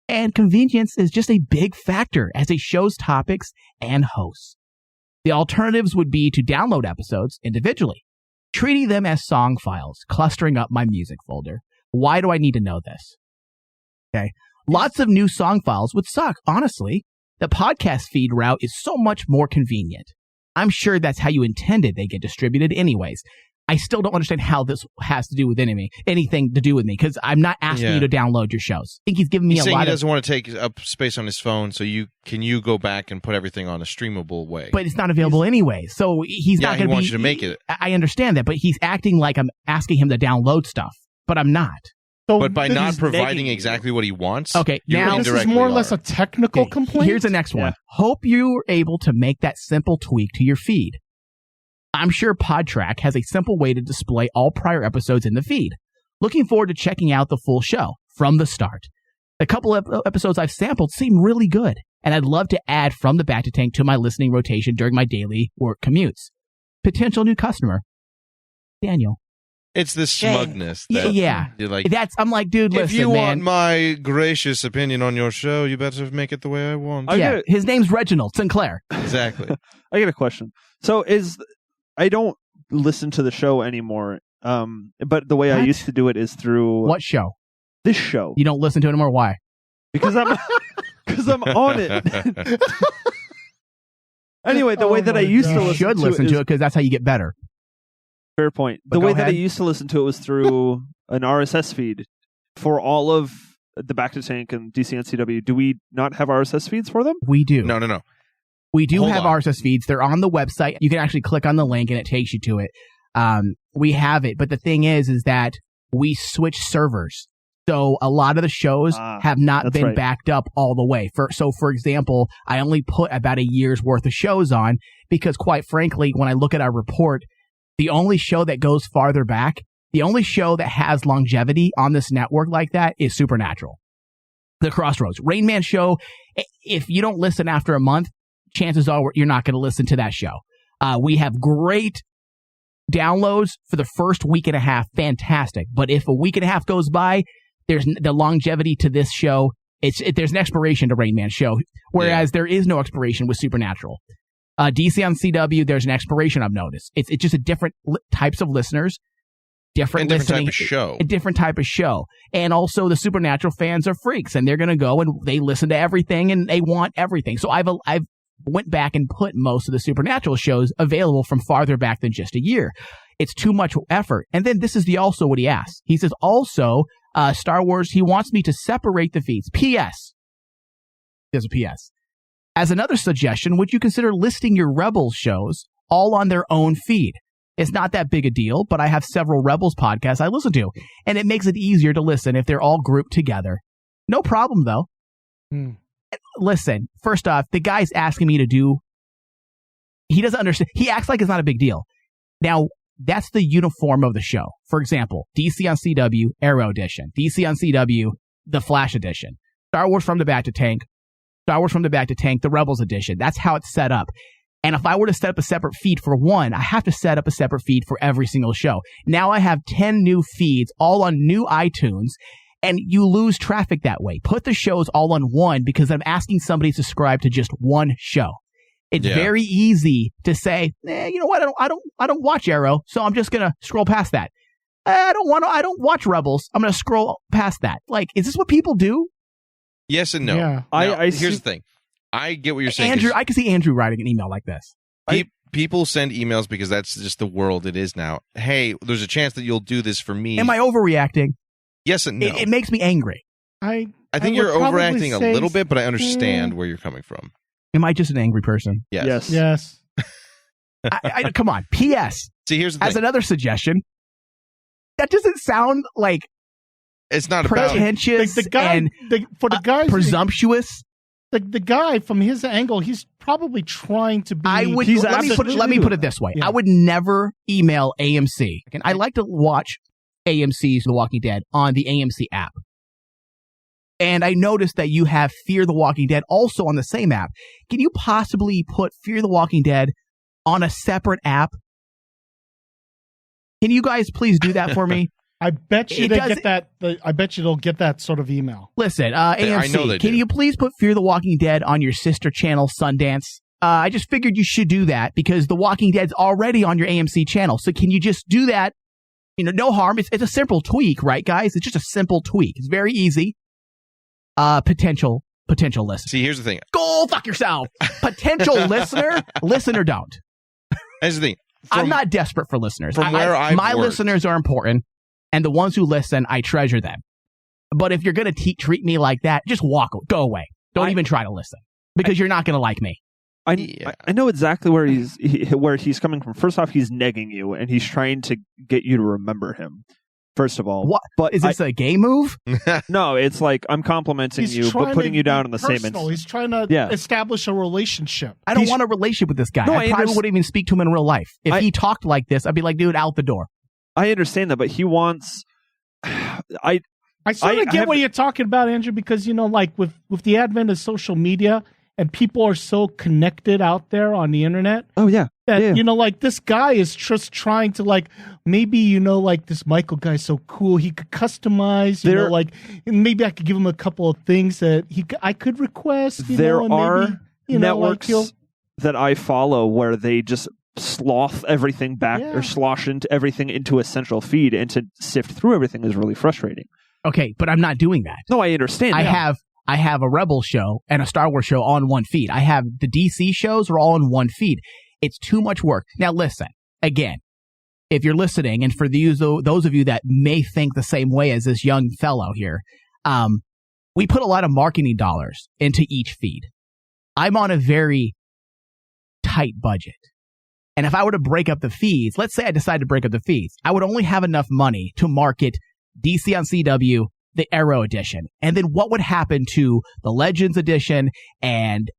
And convenience is just a big factor as it shows topics and hosts. The alternatives would be to download episodes individually, treating them as song files, clustering up my music folder. Why do I need to know this? Okay. Lots of new song files would suck, honestly. The podcast feed route is so much more convenient. I'm sure that's how you intended they get distributed anyways. I still don't understand how this has to do with anything to do with me, because I'm not asking you to download your shows. I think he's giving me He's a saying lot he of... doesn't want to take up space on his phone, so you go back and put everything on a streamable way. But it's not available anyway, so he's not going to be... he wants you to make it. I understand that, but he's acting like I'm asking him to download stuff, but I'm not. So But by this not is providing begging exactly what he wants, Okay, you now- this is indirectly more or less are. a technical Okay, complaint. Here's the next one. Hope you were able to make that simple tweak to your feed. I'm sure PodTrack has a simple way to display all prior episodes in the feed. Looking forward to checking out the full show from the start. A couple of episodes I've sampled seem really good, and I'd love to add From the Back to Tank to my listening rotation during my daily work commutes. Potential new customer, Daniel. It's the smugness. Yeah, That yeah. You're like, I'm like, dude, if listen, you man. want my gracious opinion on your show, you better make it the way I want. Yeah, his name's Reginald Sinclair. Exactly. I get a question. So I don't listen to the show anymore, but the way I What? used to do it is through What show? this show. You don't listen to it anymore? Why? Because I'm on it. Anyway, the way that I used to You listen should listen it to is- it because that's how you get better. Fair point. But The go way that I ahead. used to listen to it was through an RSS feed for all of the Back to Tank and DCNCW, do we not have RSS feeds for them? We do. No. We do Hold have on. RSS feeds. They're on the website. You can actually click on the link and it takes you to it. We have it. But the thing is that we switch servers. So a lot of the shows have not been backed up all the way. For example, I only put about a year's worth of shows on because, quite frankly, when I look at our report, the only show that goes farther back, the only show that has longevity on this network like that is Supernatural. The Crossroads. Rain Man show, if you don't listen after a month, chances are you're not going to listen to that show. We have great downloads for the first week and a half. Fantastic. But if a week and a half goes by, there's the longevity to this show. There's an expiration to Rain Man show, whereas there is no expiration with Supernatural. DC on CW, there's an expiration I've noticed. It's just a different types of listeners, different listening, type of show. A different type of show. And also the Supernatural fans are freaks and they're going to go and they listen to everything and they want everything. So I've went back and put most of the Supernatural shows available from farther back than just a year. It's too much effort. And then this is also what he asks. He says, also, Star Wars, he wants me to separate the feeds. P.S. There's a P.S. As another suggestion, would you consider listing your Rebels shows all on their own feed? It's not that big a deal, but I have several Rebels podcasts I listen to, and it makes it easier to listen if they're all grouped together. No problem, though. Listen, first off, the guy's asking me to do... He doesn't understand. He acts like it's not a big deal. Now, that's the uniform of the show. For example, DC on CW, Arrow Edition. DC on CW, The Flash Edition. Star Wars From the Back to Tank, Star Wars From the Back to Tank, The Rebels Edition. That's how it's set up. And if I were to set up a separate feed for one, I have to set up a separate feed for every single show. Now I have 10 new feeds, all on new iTunes, and you lose traffic that way. Put the shows all on one because I'm asking somebody to subscribe to just one show. It's very easy to say, you know what? I don't watch Arrow, so I'm just gonna scroll past that. I don't watch Rebels. I'm gonna scroll past that. Like, is this what people do? Yes and no. Yeah. Now, here's the thing. I get what you're saying. Andrew, I can see Andrew writing an email like this. People send emails because that's just the world it is now. Hey, there's a chance that you'll do this for me. Am I overreacting? Yes and no. It makes me angry. I think you're overacting a little bit, but I understand where you're coming from. Am I just an angry person? Yes. Come on. P.S. See, here's the thing. As another suggestion, that doesn't sound like it's not pretentious the guy, and for the guys presumptuous. The guy from his angle, he's probably trying to be. Let me put it this way. Yeah. I would never email AMC. And I like to watch AMC's The Walking Dead on the AMC app. And I noticed that you have Fear the Walking Dead also on the same app. Can you possibly put Fear the Walking Dead on a separate app? Can you guys please do that for me? I bet you get that. I bet you they'll get that sort of email. Listen, AMC, can you please put Fear the Walking Dead on your sister channel, Sundance? I just figured you should do that because The Walking Dead's already on your AMC channel. So can you just do that? You know, no harm. It's a simple tweak, right, guys? It's just a simple tweak. It's very easy. Potential listener. See, here's the thing. Go fuck yourself. Potential listener, listen or don't. Here's the thing. I'm not desperate for listeners. My listeners are important, and the ones who listen, I treasure them. But if you're going to treat me like that, just go away. Don't even try to listen because you're not going to like me. I know exactly where he's coming from. First off, he's negging you, and he's trying to get you to remember him. First of all, what? But is this a gay move? No, it's like I'm complimenting you, but putting you down in the same instance. He's trying to establish a relationship. I don't want a relationship with this guy. I probably wouldn't even speak to him in real life. If he talked like this, I'd be like, dude, out the door. I understand that, but he wants. I sort of get what you're talking about, Andrew, because, you know, like with the advent of social media and people are so connected out there on the internet. Oh, yeah. That, you know, like this guy is just trying to like, maybe, you know, like this Michael guy's so cool. He could customize, you know, like maybe I could give him a couple of things that I could request. There are networks that I follow where they just sloth everything back or slosh into everything into a central feed, and to sift through everything is really frustrating. Okay, but I'm not doing that. No, I understand. I have a Rebel show and a Star Wars show on one feed. I have the DC shows are all on one feed. It's too much work. Now listen, again, if you're listening, and for those of you that may think the same way as this young fellow here, we put a lot of marketing dollars into each feed. I'm on a very tight budget. And if I were to break up the feeds, let's say I decided to break up the feeds, I would only have enough money to market DC on CW, the Arrow edition. And then what would happen to the Legends edition and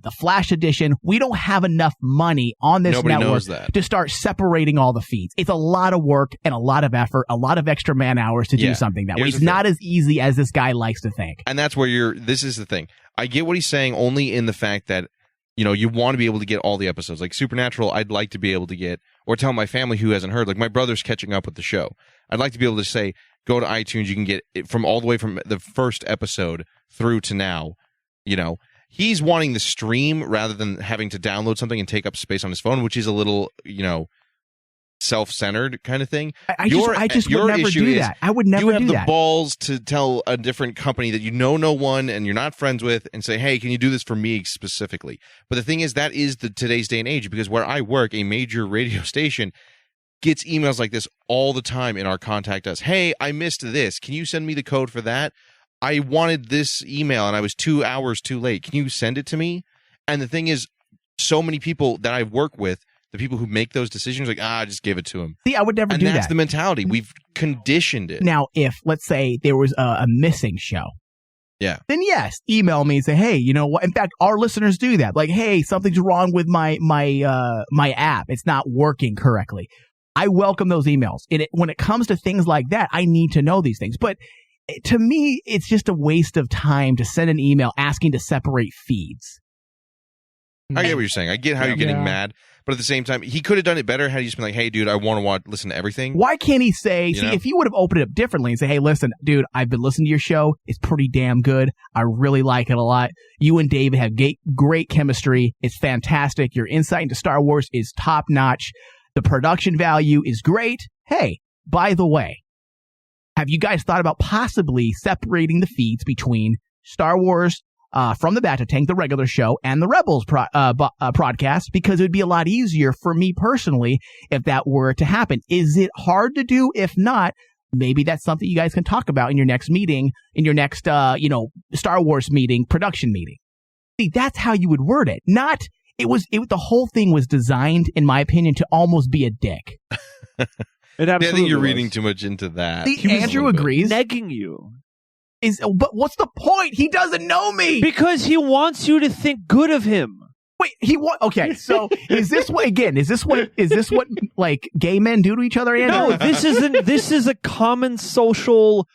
the Flash edition? We don't have enough money on this network to start separating all the feeds. It's a lot of work and a lot of effort, a lot of extra man hours to do something that way. It's not as easy as this guy likes to think. And that's where this is the thing. I get what he's saying only in the fact that, you know, you want to be able to get all the episodes. Like Supernatural, I'd like to be able to get, or tell my family who hasn't heard, like my brother's catching up with the show. I'd like to be able to say, go to iTunes, you can get it from all the way from the first episode through to now. You know, he's wanting the stream rather than having to download something and take up space on his phone, which is a little, you know, self-centered kind of thing. I just would never do that. I would never do that. You have the balls to tell a different company that you know no one and you're not friends with and say, hey, can you do this for me specifically? But the thing is, that is today's day and age, because where I work, a major radio station gets emails like this all the time in our contact us. Hey, I missed this. Can you send me the code for that? I wanted this email and I was 2 hours too late. Can you send it to me? And the thing is, so many people that I work with, the people who make those decisions, like, just give it to him. See, I would never do that. And that's the mentality. We've conditioned it. Now, if, let's say, there was a missing show, then yes, email me and say, hey, you know what? In fact, our listeners do that. Like, hey, something's wrong with my app. It's not working correctly. I welcome those emails. When it comes to things like that, I need to know these things. But to me, it's just a waste of time to send an email asking to separate feeds. I get what you're saying. I get how you're getting mad. But at the same time, he could have done it better had he just been like, hey, dude, I want to listen to everything. Why can't he say, if he would have opened it up differently and say, hey, listen, dude, I've been listening to your show. It's pretty damn good. I really like it a lot. You and David have great chemistry. It's fantastic. Your insight into Star Wars is top notch. The production value is great. Hey, by the way, have you guys thought about possibly separating the feeds between Star Wars from the Bacta Tank, the regular show, and the Rebels podcast? Because it would be a lot easier for me personally if that were to happen. Is it hard to do? If not, maybe that's something you guys can talk about in your next meeting, in your next, Star Wars meeting, production meeting. See, that's how you would word it. Not, the whole thing was designed, in my opinion, to almost be a dick. I think you're reading too much into that. Andrew agrees. Negging you. But what's the point? He doesn't know me. Because he wants you to think good of him. Wait, okay, so is this what like gay men do to each other, Andrew? No, this is a common social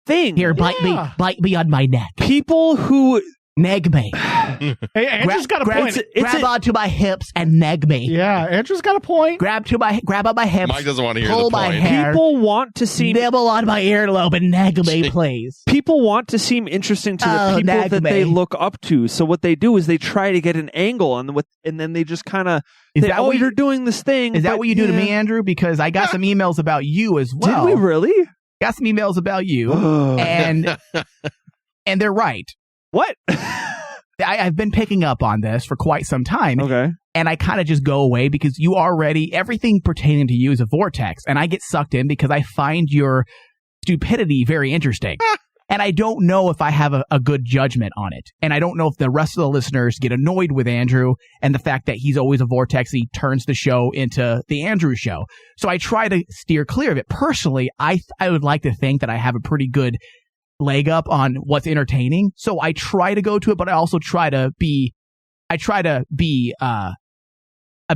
thing. Here, bite me on my neck. People who neg me. Hey, Andrew's got a point. Grab onto my hips and neg me. Yeah, Andrew's got a point. Grab on my hips. Mike doesn't want to hear pull the point. My hair, people want to seem nibble on my earlobe and neg me, please. People want to seem interesting to the people that they look up to. So what they do is they try to get an angle on and then they just kind of say, "Oh, you're doing this thing." Is that what you do to me, Andrew? Because I got some emails about you as well. Did we really? Got some emails about you, and they're right. What? I've been picking up on this for quite some time. Okay. And I kind of just go away because everything pertaining to you is a vortex. And I get sucked in because I find your stupidity very interesting. And I don't know if I have a good judgment on it. And I don't know if the rest of the listeners get annoyed with Andrew and the fact that he's always a vortex. He turns the show into the Andrew show. So I try to steer clear of it. Personally, I would like to think that I have a pretty good leg up on what's entertaining. So I try to go to it, but I also try to be a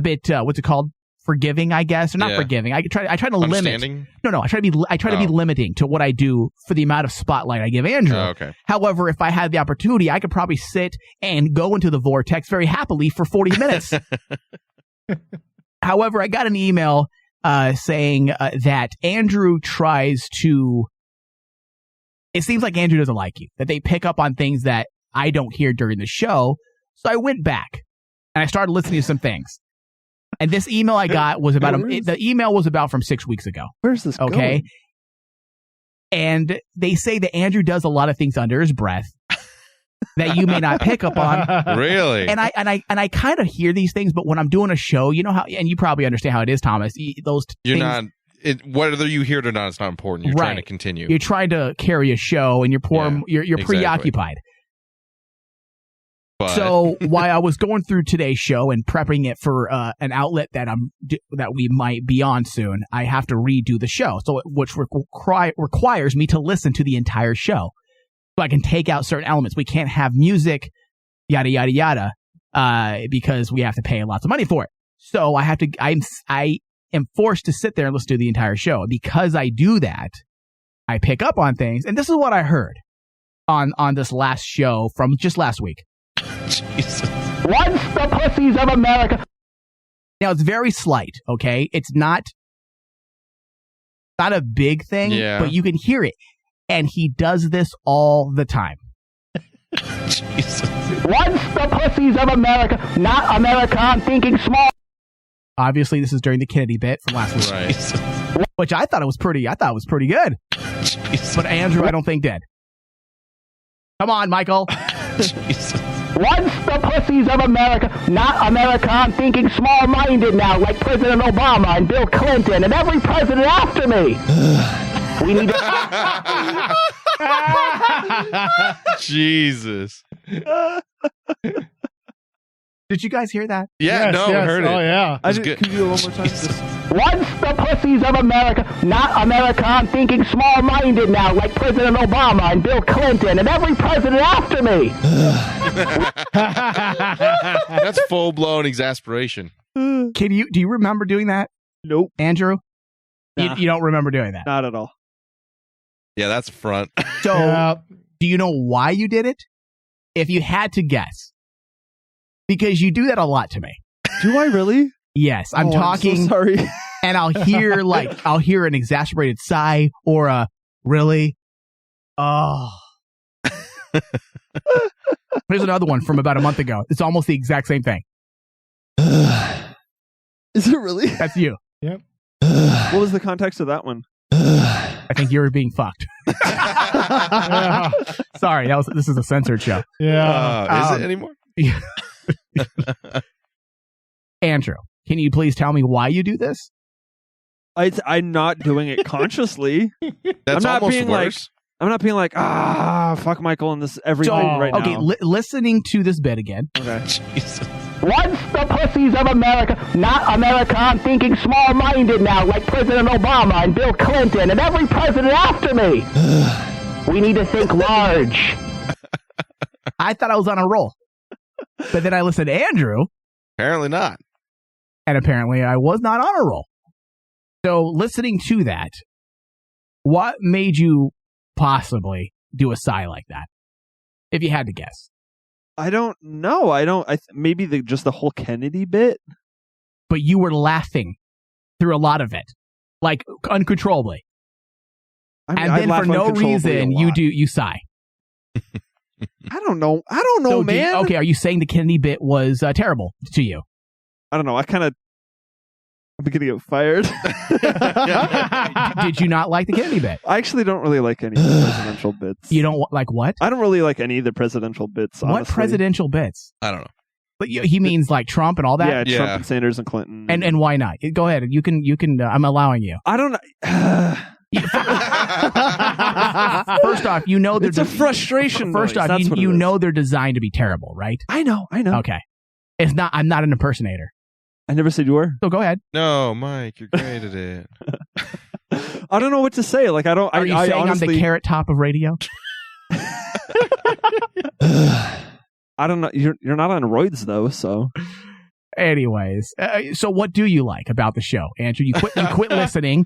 bit, what's it called? Forgiving, I guess, or not forgiving. I try to limit. No. I try to be limiting to what I do for the amount of spotlight I give Andrew. Oh, okay. However, if I had the opportunity, I could probably sit and go into the vortex very happily for 40 minutes. However, I got an email saying that Andrew tries to. It seems like Andrew doesn't like you, that they pick up on things that I don't hear during the show. So I went back and I started listening to some things. And this email I got was about the email was about from 6 weeks ago. Where's this going? And they say that Andrew does a lot of things under his breath that you may not pick up on. Really? And I kind of hear these things, but when I'm doing a show, you know how, and you probably understand how it is, Thomas. whether you hear it or not, it's not important. You're trying to continue. You're trying to carry a show, and you're exactly. preoccupied. But So while I was going through today's show and prepping it for an outlet that we might be on soon, I have to redo the show, which requires me to listen to the entire show, so I can take out certain elements. We can't have music, yada yada yada, because we have to pay lots of money for it. So I am forced to sit there and listen to the entire show. And because I do that, I pick up on things, and this is what I heard on this last show from just last week. Jesus. Once the pussies of America. Now, it's very slight, okay? It's not a big thing, but you can hear it. And he does this all the time. Jesus. Once the pussies of America, not America, I'm thinking small. Obviously, this is during the Kennedy bit from last week. Right. Which I thought it was pretty good. Jesus. But Andrew, I don't think did. Come on, Michael. Jesus. Once the pussies of America, not America, I'm thinking small-minded now, like President Obama and Bill Clinton and every president after me. We need to... Jesus. Did you guys hear that? Yeah, Yes, I heard it. Oh, yeah. I did, good. can you do it one more time? Just- Once the pussies of America, not America, I'm thinking small-minded now, like President Obama and Bill Clinton and every president after me. That's full-blown exasperation. Do you remember doing that? Nope. Andrew? Nah. You don't remember doing that? Not at all. Yeah, that's front. So, Yeah. do you know why you did it? If you had to guess. Because you do that a lot to me. Do I really? Yes, I'm Oh, talking, I'm so sorry. and I'll hear an exasperated sigh or a really. Oh. Here's another one from about a month ago. It's almost the exact same thing. Is it really? That's you. What was the context of that one? I think you were being fucked. Yeah. Sorry, this is a censored show. Yeah. Is it anymore? Andrew, can you please tell me why you do this? I'm not doing it consciously. That's I'm not almost being worse. I'm not being like, fuck Michael and this everything right okay, now. Listening to this bit again. Okay. Jesus. Once the pussies of America, not America, I'm thinking small-minded now, like President Obama and Bill Clinton and every president after me. We need to think large. I thought I was on a roll. But then I listened to Andrew, Apparently not. and apparently I was not on a roll. So listening to that, what made you possibly do a sigh like that? If you had to guess. I don't know. Maybe just the whole Kennedy bit. But you were laughing through a lot of it. Like uncontrollably. I mean, And I then laugh for no uncontrollably reason a lot. you sigh. I don't know, So man. okay, are you saying the Kennedy bit was terrible to you? I don't know. I'm gonna get fired. Did you not like the Kennedy bit? I actually don't really like any of the presidential bits. You don't like what? I don't really like any of the presidential bits. What honestly. presidential bits? I don't know. But he means like Trump and all that. Yeah, Trump Yeah. and Sanders and Clinton. And why not? Go ahead. You can. I'm allowing you. I don't know. First off, you know It's a frustration. First noise. off, That's what you it is. know they're designed to be terrible, right? I know. Okay. It's not. I'm not an impersonator. I never said you were. So go ahead. No, Mike, you're great at it. I don't know what to say. Like I don't. Are you I saying honestly, I'm the carrot top of radio? I don't know. You're not on roids though, so Anyways, so what do you like about the show, Andrew? You quit listening.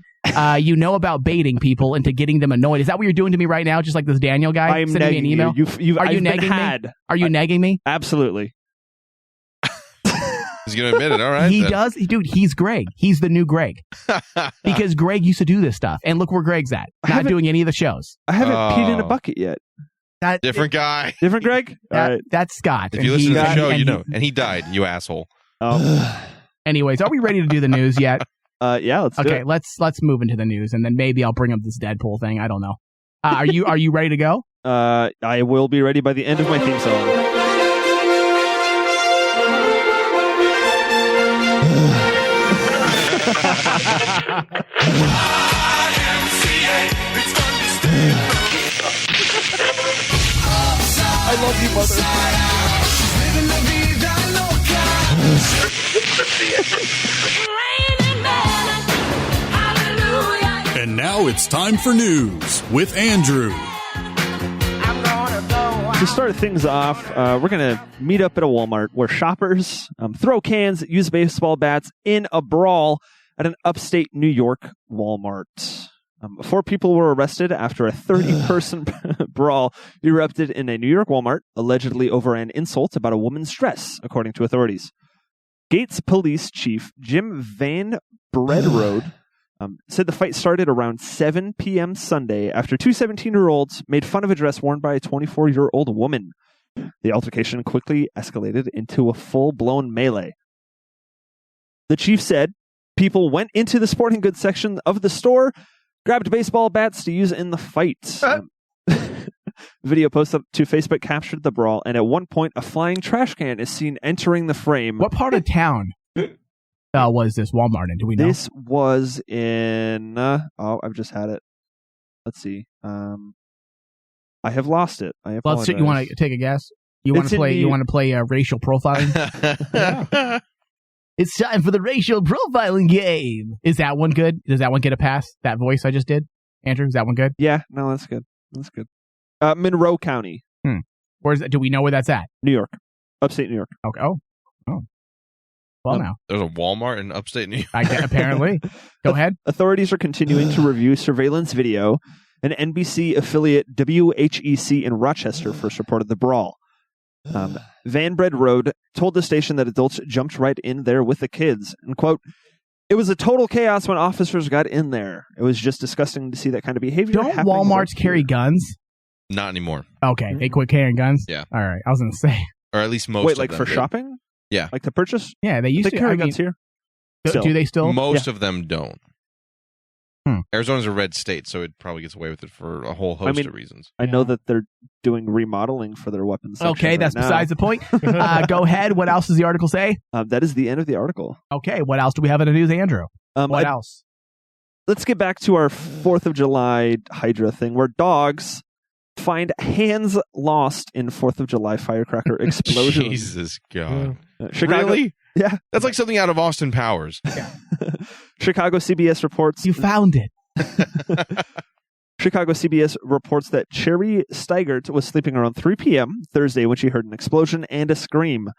You know about baiting people into getting them annoyed. Is that what you're doing to me right now? Just like this Daniel guy I'm sending me an negging email. you. Are you I've been negging me? had. Are you negging me? Absolutely. He's gonna admit it. All right. He then. does. Dude, he's Greg. He's the new Greg. Because Greg used to do this stuff. And look where Greg's at. Not doing any of the shows. I haven't peed in a Oh. bucket yet. That, Different guy. Different Greg. All right. That's Scott. If And you listen to the he- show, and you he- know. And he died. You asshole. Oh. Anyways, are we ready to do the news yet? Yeah. Let's do Okay, it. let's move into the news, and then maybe I'll bring up this Deadpool thing. I don't know. Are you ready to go? I will be ready by the end of my theme song. And now it's time for news with Andrew. To start things off, we're going to meet up at a Walmart where shoppers throw cans, use baseball bats in a brawl at an upstate New York Walmart. 4 people were arrested after a 30-person brawl erupted in a New York Walmart, allegedly over an insult about a woman's dress, according to authorities. Gates Police Chief Jim Van Bredrode said the fight started around 7 p.m. Sunday after 2 17-year-olds made fun of a dress worn by a 24-year-old woman. The altercation quickly escalated into a full-blown melee. The chief said people went into the sporting goods section of the store, grabbed baseball bats to use in the fight. Video posted to Facebook captured the brawl, and at one point, a flying trash can is seen entering the frame. What part of town was this Walmart in? Do we know? This was in... I've just had it. Let's see. I have lost it. I apologize. You want to take a guess? You want to play? You want to play racial profiling? Yeah. It's time for the racial profiling game. Is that one good? Does that one get a pass? That voice I just did, Andrew. Is that one good? Yeah. No, that's good. That's good. Monroe County. Where's that? Do we know where that's at? New York, upstate New York. Okay. Oh. Well, now there's a Walmart in upstate New York. I guess, apparently. Go ahead. Authorities are continuing to review surveillance video. An NBC affiliate, WHEC in Rochester, first reported the brawl. Van Bredrode told the station that adults jumped right in there with the kids. And, quote, "It was a total chaos when officers got in there. It was just disgusting to see that kind of behavior." Don't Walmarts carry guns? Not anymore. Okay, they quit carrying guns? Yeah. All right, I was going to say. Or at least most Wait, of like them for did. shopping? Yeah. Like to purchase? Yeah, they used to carry guns here. Do they still? Most of them don't. Arizona's a red state, so it probably gets away with it for a whole host of reasons. I know that they're doing remodeling for their weapons section Okay, right that's now. besides the point. Go ahead. What else does the article say? That is the end of the article. Okay, what else do we have in the news, Andrew? What else? Let's get back to our 4th of July Hydra thing, where dogs find hands lost in 4th of July firecracker explosion. Jesus God. Chicago, really? Yeah. That's like something out of Austin Powers. Chicago CBS reports... You found it. Chicago CBS reports that Cherry Steigert was sleeping around 3 p.m. Thursday when she heard an explosion and a scream.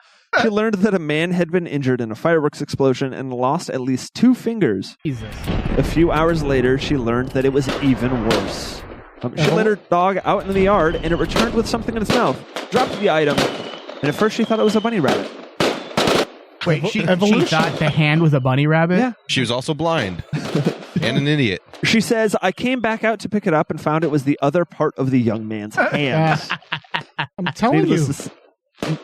She learned that a man had been injured in a fireworks explosion and lost at least 2 fingers. Jesus. A few hours later, she learned that it was even worse. She let her dog out in the yard, and it returned with something in its mouth, dropped the item, and at first she thought it was a bunny rabbit. Wait, she thought the hand was a bunny rabbit? Yeah. She was also blind and an idiot. She says, "I came back out to pick it up and found it was the other part of the young man's hand." I'm telling you.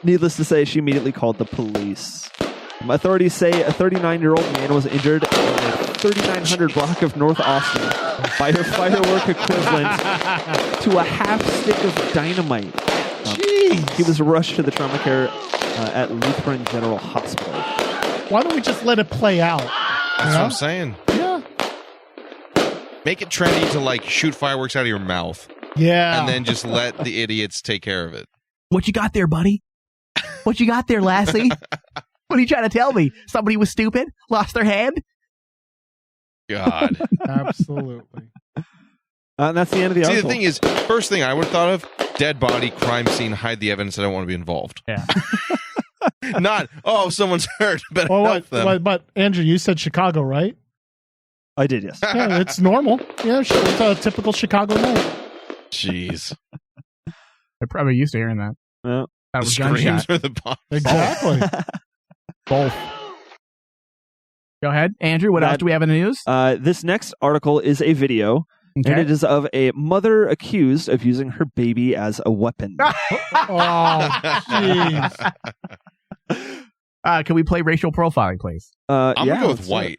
Needless to say, she immediately called the police. Authorities say a 39-year-old man was injured in the 3900 block of North Austin by a firework equivalent to a half stick of dynamite. He was rushed to the trauma care at Lutheran General Hospital. Why don't we just let it play out? That's what I'm saying. Yeah. Make it trendy to like shoot fireworks out of your mouth. Yeah. And then just let the idiots take care of it. What you got there, buddy? What you got there, Lassie? What are you trying to tell me? Somebody was stupid? Lost their hand? God. Absolutely. And that's the end of the See, article. the thing is, first thing I would have thought of, dead body, crime scene, hide the evidence, I don't want to be involved. Yeah. Not, oh, someone's hurt, but Well, help them. but Andrew, you said Chicago, right? I did, yes. Yeah, it's normal. Yeah, it's a typical Chicago night. Jeez. They're probably used to hearing that. Well, That The was screams gunshot. or the bombs. Exactly. Both. Go ahead. Andrew, what else do we have in the news? This next article is a video, and Okay. it is of a mother accused of using her baby as a weapon. Oh, jeez. Can we play racial profiling, please? I'm going to go with let's white.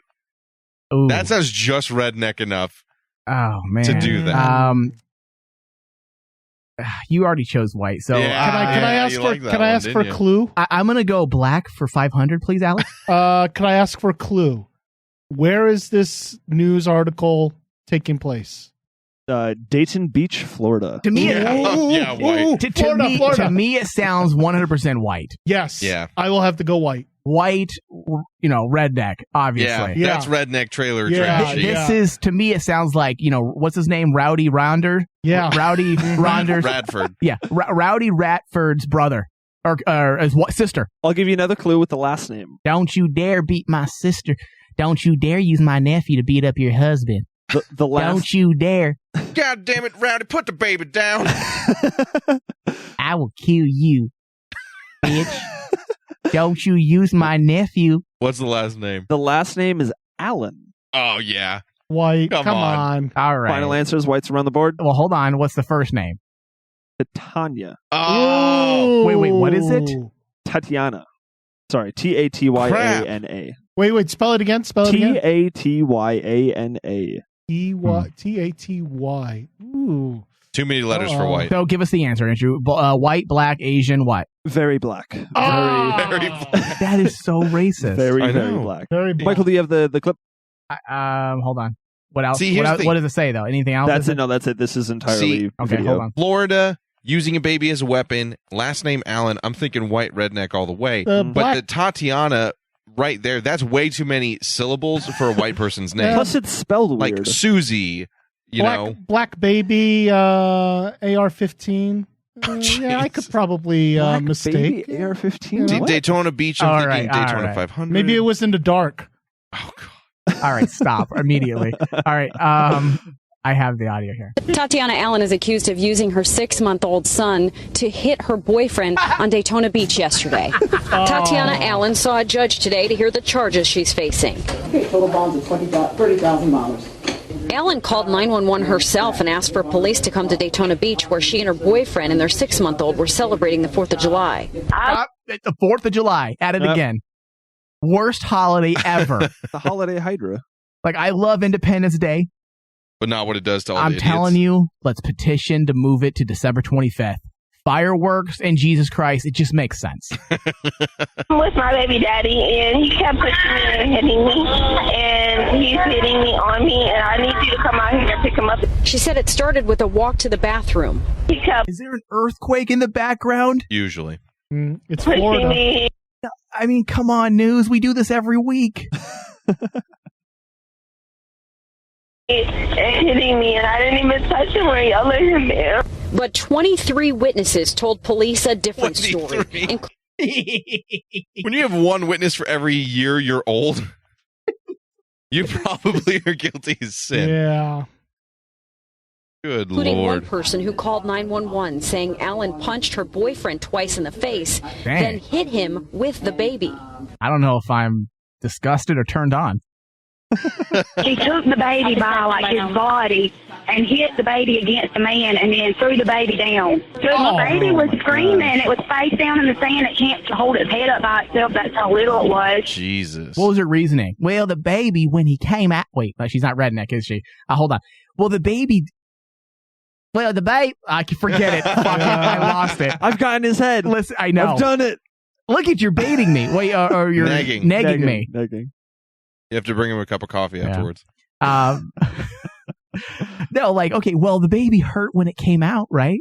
Ooh. That sounds just redneck enough Oh, man. to do that. You already chose white, so Yeah. Can I ask you for like that can I one, ask didn't for a you? clue? I'm gonna go black for 500, please, Alex. Can I ask for a clue? Where is this news article taking place? Dayton Beach, Florida. To me, white. To me, it sounds 100% white. Yes. Yeah. I will have to go white. White, redneck, obviously. Yeah, that's redneck trailer trash. This is, to me, it sounds like, what's his name? Rowdy Ronder? Yeah. Rowdy Ronder. Radford. Yeah. Rowdy Ratford's brother. Or his sister. I'll give you another clue with the last name. Don't you dare beat my sister. Don't you dare use my nephew to beat up your husband. The last... Don't you dare. God damn it, Rowdy, put the baby down. I will kill you, bitch. Don't you use my nephew. What's the last name? The last name is Allen. Oh, yeah. White. Come on. All right. Final answers, whites around the board. Well, hold on. What's the first name? Tanya. Oh. Wait, what is it? Tatiana. Sorry, Tatyana. Wait, spell it again. Tatyana. Taty. Ooh. Too many letters for white. So give us the answer, Andrew. White, black, Asian, what? Very black. Very black. That is so racist. Very black. Very black. Michael, do you have the clip? Hold on. What else? See, what does it say, though? Anything else? That's it. No, that's it. This is entirely okay, video. hold on. Florida, using a baby as a weapon. Last name Allen. I'm thinking white redneck all the way. But the Tatiana right there, that's way too many syllables for a white person's name. Plus, it's spelled like weird. Susie. Black baby, AR-15. Yeah, I could probably mistake. Baby, AR-15. Daytona Beach. I'm thinking Daytona 500. Maybe it was in the dark. Oh God. All right, stop immediately. All right, I have the audio here. Tatiana Allen is accused of using her 6-month-old son to hit her boyfriend on Daytona Beach yesterday. Tatiana Allen saw a judge today to hear the charges she's facing. Total bonds of $30,000. Allen called 911 herself and asked for police to come to Daytona Beach, where she and her boyfriend and their 6-month-old were celebrating the 4th of July. The 4th of July. At it again. Worst holiday ever. The holiday Hydra. Like, I love Independence Day. But not what it does to all I'm the idiots. telling you, let's petition to move it to December 25th. Fireworks and Jesus Christ, it just makes sense. I'm with my baby daddy, and he kept pushing me and hitting me, and he's hitting me on me, and I need you to come out here and pick him up. She said it started with a walk to the bathroom. Is there an earthquake in the background? Usually. It's Florida. Me. I mean, come on, news. We do this every week. Hitting me, and I didn't even touch him or yell at him, man. But 23 witnesses told police a different 23. story. When you have one witness for every year you're old, you probably are guilty as sin. Yeah. Good including Lord. One person who called 911 saying Allen punched her boyfriend twice in the face, then hit him with the baby. I don't know if I'm disgusted or turned on. He took the baby by his body and hit the baby against the man and then threw the baby down. So the baby was screaming. It was face down in the sand. It can't hold its head up by itself. That's how little it was. Jesus. What was her reasoning? Well, the baby, when he came out... Wait, she's not redneck, is she? Hold on. Well, the baby... Well, the baby... I can forget it. Fuck it. I lost it. I've gotten his head. Listen, I know. I've done it. Look at you're baiting me. Wait, or you're negging me. Negging. You have to bring him a cup of coffee afterwards. No, okay, well, the baby hurt when it came out, right?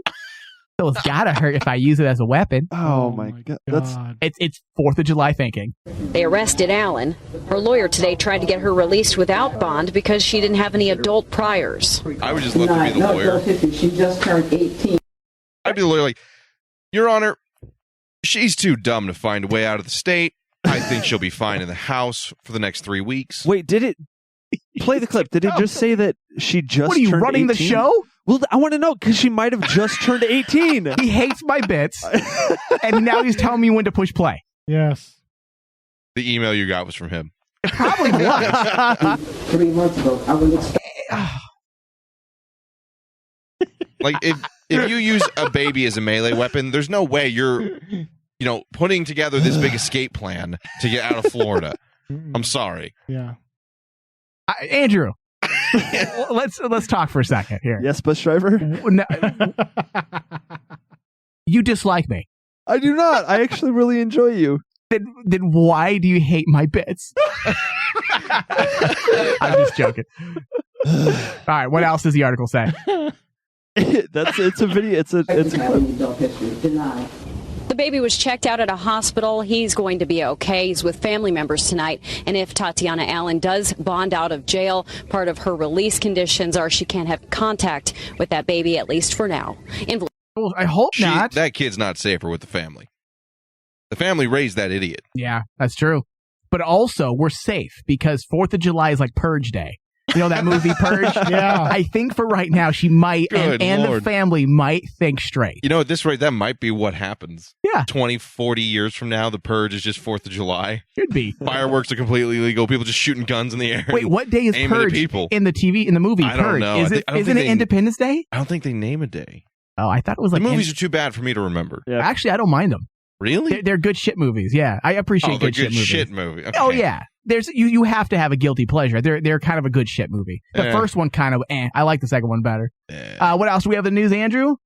So it's gotta hurt if I use it as a weapon. Oh my God. It's 4th of July thinking. They arrested Allen. Her lawyer today tried to get her released without bond because she didn't have any adult priors. I would just love to be the lawyer. She just turned 18. I'd be the lawyer Your Honor, she's too dumb to find a way out of the state. I think she'll be fine in the house for the next 3 weeks. Wait, did it... Play the clip. Did it just say that she just What are you, turned running 18? the show? Well, I want to know, because she might have just turned 18. He hates my bits, and now he's telling me when to push play. Yes. The email you got was from him. It probably was. 3 months ago, I would expect... If you use a baby as a melee weapon, there's no way you're... putting together this big escape plan to get out of Florida. I'm sorry. Yeah. Andrew, let's talk for a second here. Yes, bus driver? No, you dislike me. I do not. I actually really enjoy you. Then why do you hate my bits? I'm just joking. All right, what else does the article say? It's a video. It's a clip. Denied. The baby was checked out at a hospital. He's going to be okay. He's with family members tonight. And if Tatiana Allen does bond out of jail, part of her release conditions are she can't have contact with that baby, at least for now. Well, I hope not. That kid's not safer with the family. The family raised that idiot. Yeah, that's true. But also, we're safe because 4th of July is like Purge Day. You know that movie Purge? Yeah. I think for right now, she might, and the family might think straight. You know, at this rate, that might be what happens. Yeah. 20, 40 years from now, the Purge is just 4th of July. Should be. Fireworks are completely illegal. People just shooting guns in the air. Wait, what day is aiming at Purge people. in the movie I don't Purge? know. Isn't it Independence Day? I don't think they name a day. Oh, I thought it was like... The movies are too bad for me to remember. Yeah. Actually, I don't mind them. Really? They're good shit movies. Yeah, I appreciate good shit movies. Okay. Oh yeah, there's you have to have a guilty pleasure. They're kind of a good shit movie. The first one kind of I like the second one better. What else do we have in the news, Andrew?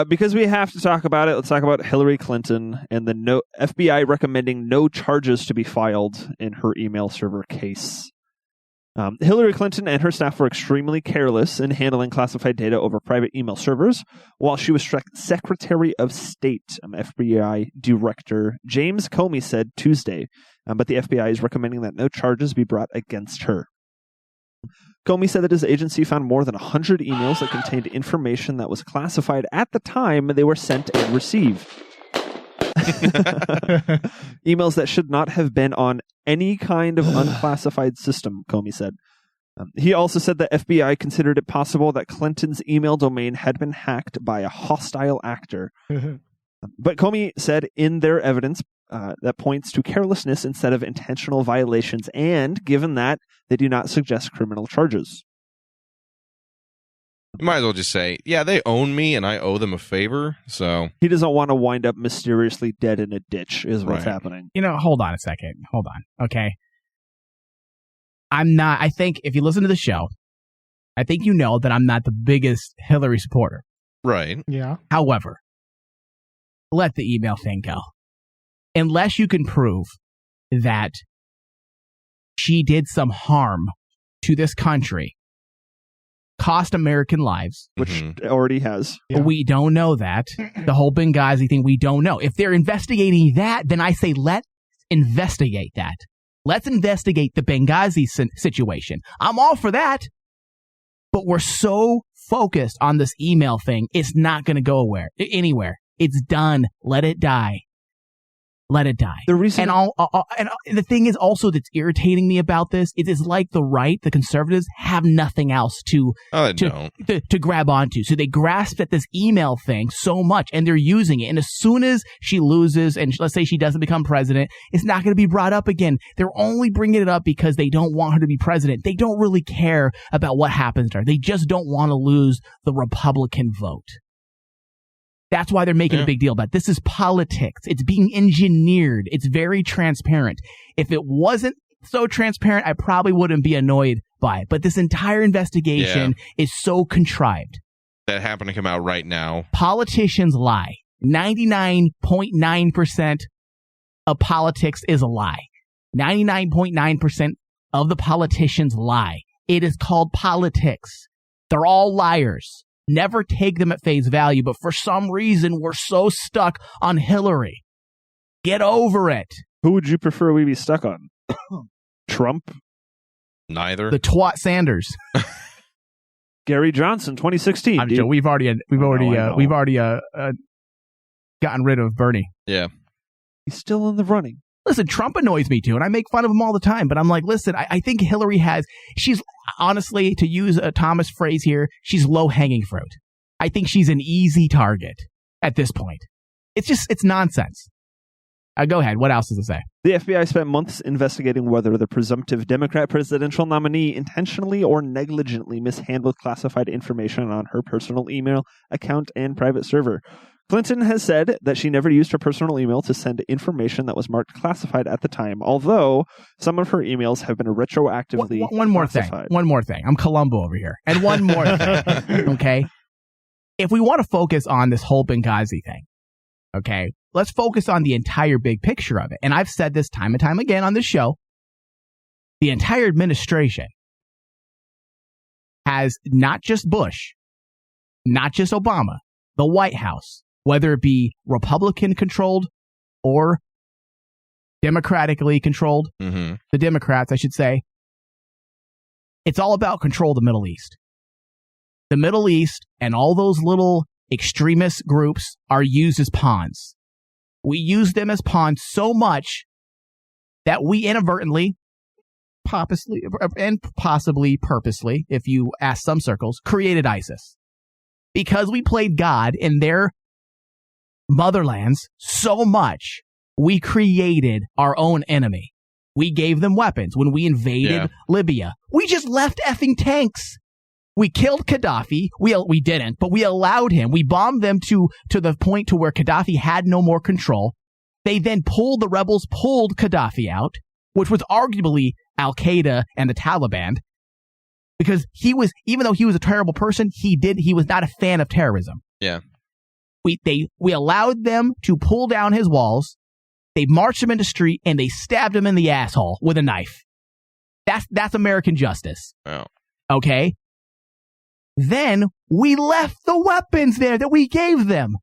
Because we have to talk about it, let's talk about Hillary Clinton and the FBI recommending no charges to be filed in her email server case. Hillary Clinton and her staff were extremely careless in handling classified data over private email servers while she was Secretary of State, FBI Director James Comey said Tuesday, but the FBI is recommending that no charges be brought against her. Comey said that his agency found more than 100 emails that contained information that was classified at the time they were sent and received. Emails that should not have been on any kind of unclassified system, Comey said. He also said the FBI considered it possible that Clinton's email domain had been hacked by a hostile actor. But Comey said in their evidence that points to carelessness instead of intentional violations, and given that, they do not suggest criminal charges. You might as well just say, yeah, they own me and I owe them a favor, so... He doesn't want to wind up mysteriously dead in a ditch, is what's happening. You know, hold on a second. Hold on, okay? I think if you listen to the show, I think you know that I'm not the biggest Hillary supporter. Right. Yeah. However, let the email thing go. Unless you can prove that she did some harm to this country, cost American lives, which already has. We don't know that. The whole Benghazi thing, we don't know. If they're investigating that, then I say let's investigate that. Let's investigate the Benghazi situation. I'm all for that. But we're so focused on this email thing, it's not going to go anywhere. It's done. Let it die. Let it die. The reason, and the thing is also that's irritating me about this, it is like the right, the conservatives, have nothing else to grab onto. So they grasped at this email thing so much, and they're using it. And as soon as she loses, and let's say she doesn't become president, it's not going to be brought up again. They're only bringing it up because they don't want her to be president. They don't really care about what happens to her. They just don't want to lose the Republican vote. That's why they're making a big deal about it. This is politics. It's being engineered. It's very transparent. If it wasn't so transparent, I probably wouldn't be annoyed by it. But this entire investigation is so contrived. That happened to come out right now. Politicians lie. 99.9% of politics is a lie. 99.9% of the politicians lie. It is called politics. They're all liars. Never take them at face value, but for some reason, we're so stuck on Hillary. Get over it. Who would you prefer we be stuck on? Trump? Neither. The twat Sanders. Gary Johnson, 2016. I'm joking. We've already gotten rid of Bernie. Yeah. He's still in the running. Listen, Trump annoys me too, and I make fun of him all the time, but I'm like, listen, I think Hillary she's honestly, to use a Thomas phrase here, she's low-hanging fruit. I think she's an easy target at this point. It's nonsense. Go ahead. What else does it say? The FBI spent months investigating whether the presumptive Democrat presidential nominee intentionally or negligently mishandled classified information on her personal email account and private server. Clinton has said that she never used her personal email to send information that was marked classified at the time, although some of her emails have been retroactively classified. One more thing. I'm Columbo over here. And one more thing. Okay? If we want to focus on this whole Benghazi thing, okay, let's focus on the entire big picture of it. And I've said this time and time again on this show. The entire administration has not just Bush, not just Obama, the White House, whether it be Republican controlled or democratically controlled, the Democrats, I should say, it's all about control of the Middle East. The Middle East and all those little extremist groups are used as pawns. We use them as pawns so much that we inadvertently, possibly purposely, if you ask some circles, created ISIS. Because we played God in their motherlands so much, we created our own enemy. We gave them weapons. When we invaded Libya, we just left effing tanks. We killed Gaddafi. We didn't, but we allowed him. We bombed them to the point to where Gaddafi had no more control. They then the rebels pulled Gaddafi out, which was arguably Al-Qaeda and the Taliban, because even though he was a terrible person, he was not a fan of terrorism. Yeah. We allowed them to pull down his walls. They marched him into the street and they stabbed him in the asshole with a knife. That's American justice. Oh. Okay. Then we left the weapons there that we gave them.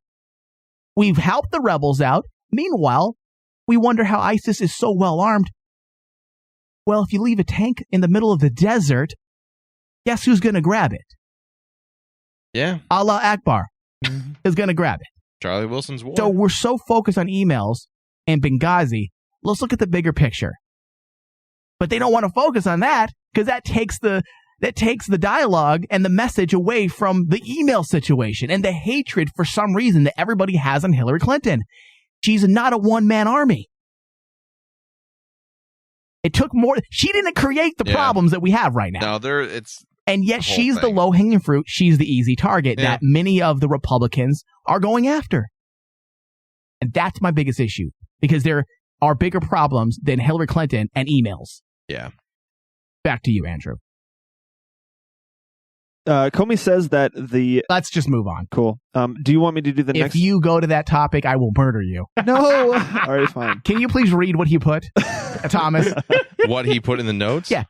We've helped the rebels out. Meanwhile, we wonder how ISIS is so well armed. Well, if you leave a tank in the middle of the desert, guess who's going to grab it? Yeah. Allah Akbar is going to grab it. Charlie Wilson's war. So we're so focused on emails and Benghazi. Let's look at the bigger picture. But they don't want to focus on that because that takes the dialogue and the message away from the email situation and the hatred for some reason that everybody has on Hillary Clinton. She's not a one-man army. It took more. She didn't create the problems that we have right now. No, and yet she's the low-hanging fruit. She's the easy target that many of the Republicans are going after. And that's my biggest issue, because there are bigger problems than Hillary Clinton and emails. Yeah. Back to you, Andrew. Comey says that Let's just move on. Cool. Do you want me to do the next? If you go to that topic, I will murder you. No. All right, fine. Can you please read what he put, Thomas? What he put in the notes? Yeah.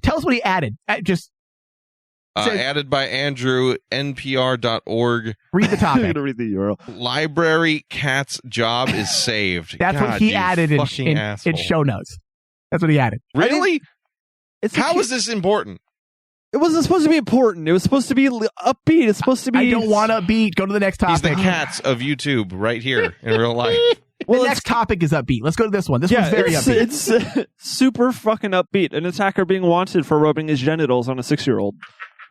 Tell us what he added. Added by Andrew, npr.org. Read the topic. I'm going to read the URL. Library cat's job is saved. That's what he added in show notes. That's what he added. Really? How is this important? It wasn't supposed to be important. It was supposed to be upbeat. It's supposed to be... I don't want to upbeat. Go to the next topic. He's the cats of YouTube right here in real life. Well, the next topic is upbeat. Let's go to this one. This one's very upbeat. It's super fucking upbeat. An attacker being wanted for rubbing his genitals on a 6-year-old.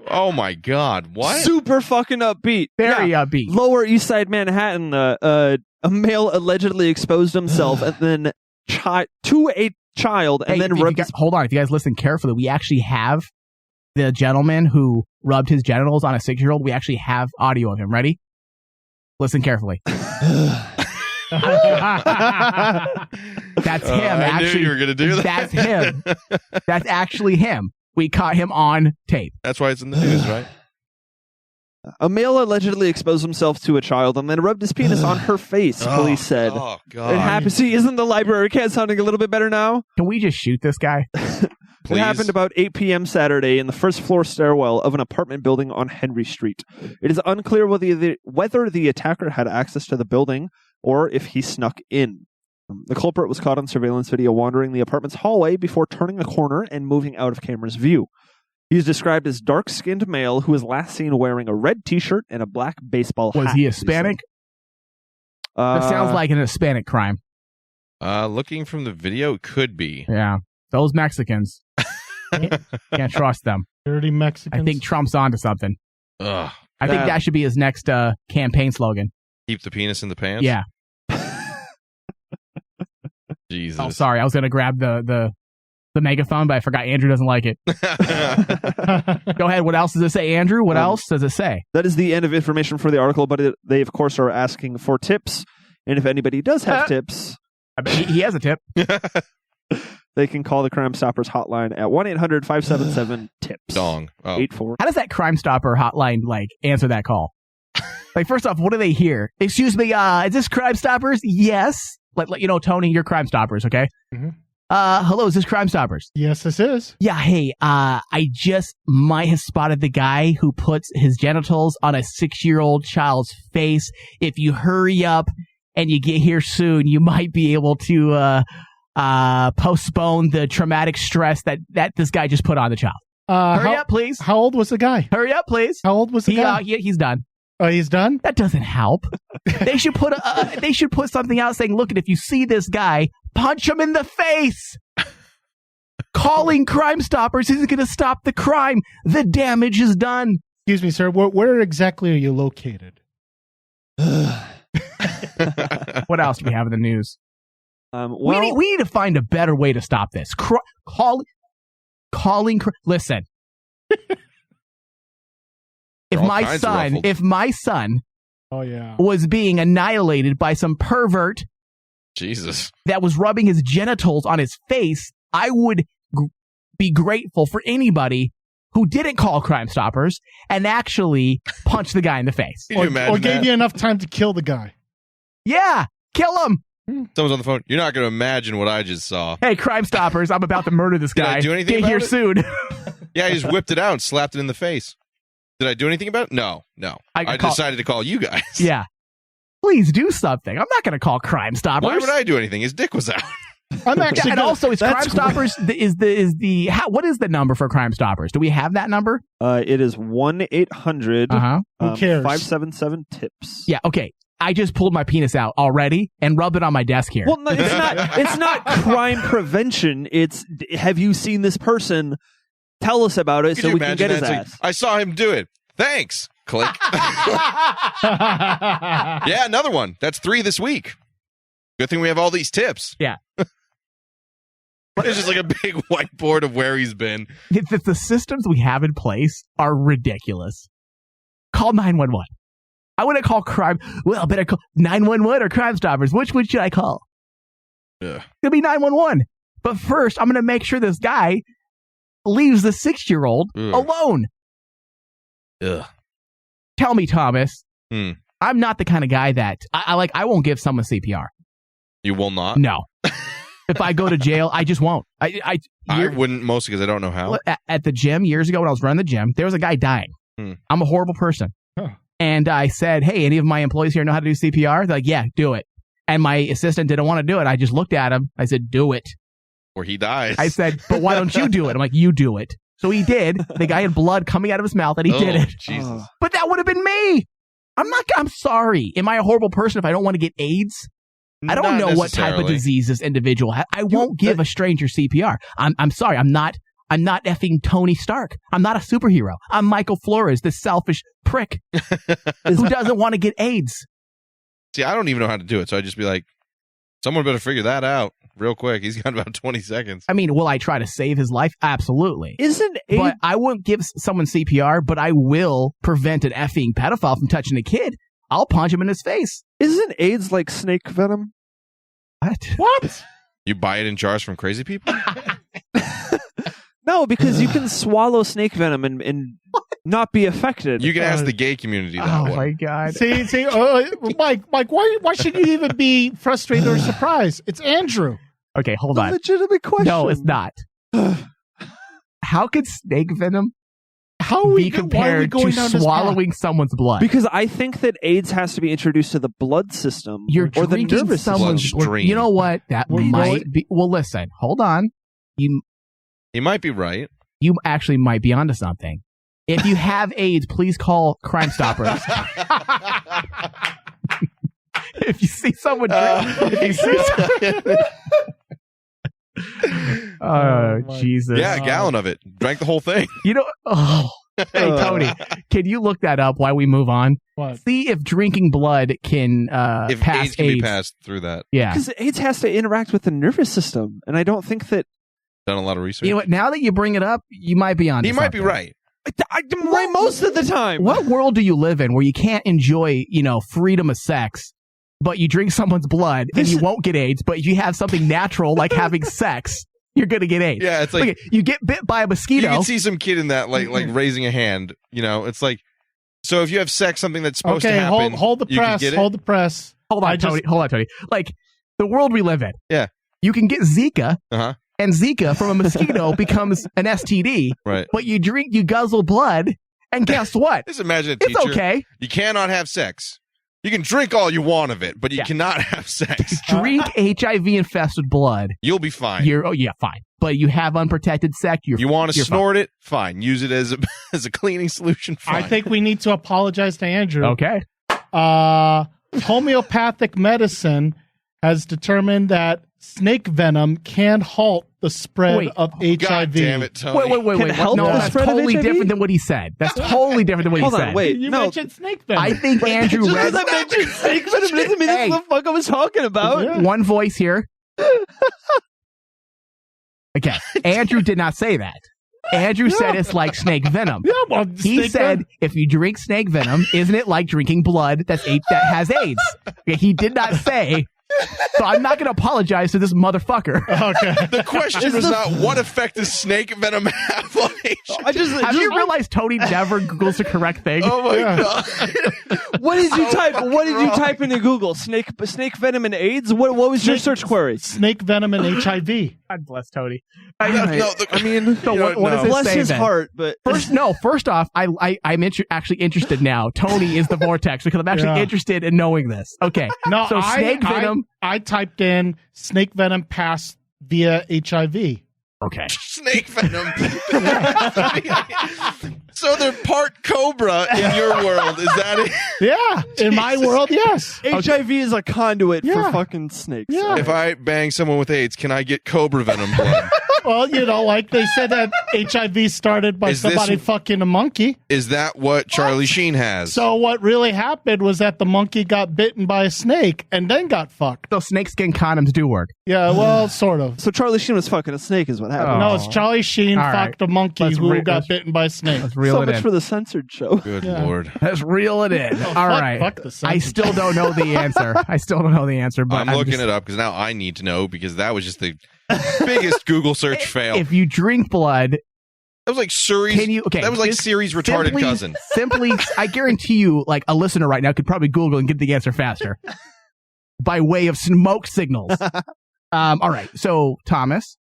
Oh my God! What? Super fucking upbeat. Very upbeat. Lower East Side Manhattan. A male allegedly exposed himself and then to a child and then rubbed. Hold on, if you guys listen carefully, we actually have the gentleman who rubbed his genitals on a 6-year-old. We actually have audio of him. Ready? Listen carefully. That's him. I knew you were going to do that. That's him. That's actually him. We caught him on tape. That's why it's in the news, right? A male allegedly exposed himself to a child and then rubbed his penis on her face, police said. Oh, God. It happened. See, isn't the library cat sounding a little bit better now? Can we just shoot this guy? It happened about 8 p.m. Saturday in the first-floor stairwell of an apartment building on Henry Street. It is unclear whether the attacker had access to the building or if he snuck in. The culprit was caught on surveillance video wandering the apartment's hallway before turning a corner and moving out of camera's view. He is described as dark-skinned male who was last seen wearing a red T-shirt and a black baseball hat. Was he Hispanic? That sounds like an Hispanic crime. Looking from the video, it could be. Yeah. Those Mexicans. Can't trust them. Dirty Mexicans. I think Trump's onto something. Ugh. I think that should be his next campaign slogan. Keep the penis in the pants? Yeah. Jesus. Oh, sorry. I was going to grab the megaphone, but I forgot Andrew doesn't like it. Go ahead. What else does it say, Andrew? What else does it say? That is the end of information for the article, but they, of course, are asking for tips. And if anybody does have tips... I bet he has a tip. They can call the Crime Stoppers hotline at 1-800-577-TIPS. Dong. Oh. 84. How does that Crime Stopper hotline, answer that call? First off, what do they hear? Excuse me, is this Crime Stoppers? Yes. Tony, you're Crime Stoppers, okay? Mm-hmm. Hello, is this Crime Stoppers? Yes, this is. Yeah, hey, I just might have spotted the guy who puts his genitals on a 6-year-old child's face. If you hurry up and you get here soon, you might be able to postpone the traumatic stress that this guy just put on the child. Hurry up, please. How old was the guy? Hurry up, please. How old was the guy? He's done. Oh, he's done? That doesn't help. They should put something out saying, look, if you see this guy, punch him in the face. Calling Crime Stoppers isn't going to stop the crime. The damage is done. Excuse me, sir. Where exactly are you located? What else do we have in the news? We need to find a better way to stop this. Listen. If my son was being annihilated by some pervert Jesus that was rubbing his genitals on his face, I would be grateful for anybody who didn't call Crime Stoppers and actually punch the guy in the face. Or gave you enough time to kill the guy. Yeah, kill him. Someone's on the phone. You're not going to imagine what I just saw. Hey, Crime Stoppers, I'm about to murder this guy. Did I do anything Get about here it? soon. Yeah, I just whipped it out and slapped it in the face. Did I do anything about it? No. I decided to call you guys. Yeah. Please do something. I'm not going to call Crime Stoppers. Why would I do anything? His dick was out. I'm actually. And also, is Crime Stoppers what is the number for Crime Stoppers? Do we have that number? It is 1-800. Who cares? 577-TIPS. Yeah. Okay. I just pulled my penis out already and rubbed it on my desk here. Well, no, it's not. It's not crime prevention. It's have you seen this person? Tell us about it so we can get his ass. I saw him do it. Thanks. Click. Yeah, another one. That's 3 this week. Good thing we have all these tips. Yeah. It's just like a big whiteboard of where he's been. The systems we have in place are ridiculous. Call 911. I wouldn't call crime. Well, better call 911 or Crime Stoppers. Which one should I call? Ugh. It'll be 911. But first, I'm going to make sure this guy leaves the 6-year-old alone. Ugh. Tell me, Thomas. I'm not the kind of guy that I won't give someone CPR. You will not? No. If I go to jail, I just won't. I wouldn't, mostly because I don't know how. At the gym years ago when I was running the gym, there was a guy dying. I'm a horrible person. And I said, hey, any of my employees here know how to do CPR? They're like, yeah, do it. And my assistant didn't want to do it. I just looked at him. I said, do it. Or he dies. I said, but why don't you do it? I'm like, you do it. So he did. The guy had blood coming out of his mouth and he did it. Jesus. But that would have been me. I'm sorry. Am I a horrible person if I don't want to get AIDS? I don't know what type of disease this individual has. I won't give a stranger CPR. I'm sorry. I'm not effing Tony Stark. I'm not a superhero. I'm Michael Flores, this selfish prick who doesn't want to get AIDS. See, I don't even know how to do it. So I'd just be like, someone better figure that out real quick. He's got about 20 seconds. I mean, will I try to save his life? Absolutely. But I won't give someone CPR, but I will prevent an effing pedophile from touching a kid. I'll punch him in his face. Isn't AIDS like snake venom? What? You buy it in jars from crazy people? No, because you can swallow snake venom and not be affected. You can ask the gay community that one. Oh, my God. See, Mike, why should you even be frustrated or surprised? It's Andrew. Okay, hold on. Legitimate question. No, it's not. How could snake venom be compared to swallowing someone's blood? Because I think that AIDS has to be introduced to the blood system You're or the drinking nervous someone's system. bloodstream. You know what? That might be. Well, listen. Hold on. He might be right. You actually might be onto something. If you have AIDS, please call Crime Stoppers. If you see someone oh, Jesus. Yeah, a gallon of it. Drank the whole thing. You know, hey, Tony, can you look that up while we move on? What? See if drinking blood can If pass AIDS can be passed through that. Yeah. Because AIDS has to interact with the nervous system, and I don't think that... Done a lot of research. You know what? Now that you bring it up, you might be onto He might be something. right. I'm right most of the time. What world do you live in where you can't enjoy, freedom of sex, but you drink someone's blood and you won't get AIDS, but if you have something natural like having sex, you're going to get AIDS? Yeah, it's like... Look, you get bit by a mosquito. You can see some kid in that, like raising a hand. It's like... So if you have sex, something that's supposed to happen... hold the you can press. get it? Hold the press. Hold on, Tony. Like, the world we live in. Yeah. You can get Zika, Uh-huh. and Zika from a mosquito becomes an STD. Right. But you guzzle blood, and guess what? Just imagine a It's teacher. okay. You cannot have sex. You can drink all you want of it, but you cannot have sex. Drink HIV-infested blood. You'll be fine. Fine. But you have unprotected sex. You want to you're snort it? Fine. Use it as a cleaning solution. Fine. I think we need to apologize to Andrew. Okay. Homeopathic medicine has determined that snake venom can halt the spread of HIV. God damn it, Tony. Wait. No, that's totally different than what he said. That's totally different than what he Hold said. on, wait. You no. mentioned snake venom. I think Andrew Just read. because I mentioned snake venom doesn't mean that's what the fuck I was talking about. One voice here. Okay. Andrew did not say that. Andrew said it's like snake venom. Yeah, well, He snake said venom. if you drink snake venom, isn't it like drinking blood that has AIDS? Okay, he did not say. So I'm not going to apologize to this motherfucker. Okay. The question was not what effect does snake venom have on HIV. Have you realized Tony never Googles the correct thing? Oh my god! What did you type? What did you type into Google? Snake venom and AIDS? What was your search query? Snake venom and HIV. God bless Tony. I mean, So what does it bless say his then? heart, but First off, I'm actually interested now. Tony is the vortex because I'm actually interested in knowing this. Okay. No, so snake venom. I typed in snake venom passed via HIV. Okay. Snake venom. So they're part cobra in your world. Is that it? Yeah. In my world, yes. HIV is a conduit Yeah. for fucking snakes. Yeah. If I bang someone with AIDS, can I get cobra venom blood? Well, like they said that HIV started by Is this- somebody fucking a monkey. Is that what Charlie Sheen has? So what really happened was that the monkey got bitten by a snake and then got fucked. So snakeskin condoms do work. Yeah, well, sort of. So Charlie Sheen was fucking a snake, is what happened. No, it's Charlie Sheen All right. fucked a monkey Let's who re- got let's- bitten by a snake. Let's reel So it much in. for the censored show. Good Yeah. lord. Let's reel it in. All right. fuck the I censorship. still don't know the answer. But I'm looking just- it up because now I need to know because that was just the biggest Google search fail. If you drink blood, That was like Siri's. can you? Okay, that was like just Siri's retarded simply- cousin. Simply, I guarantee you, like a listener right now could probably Google and get the answer faster by way of smoke signals. All right. So Thomas,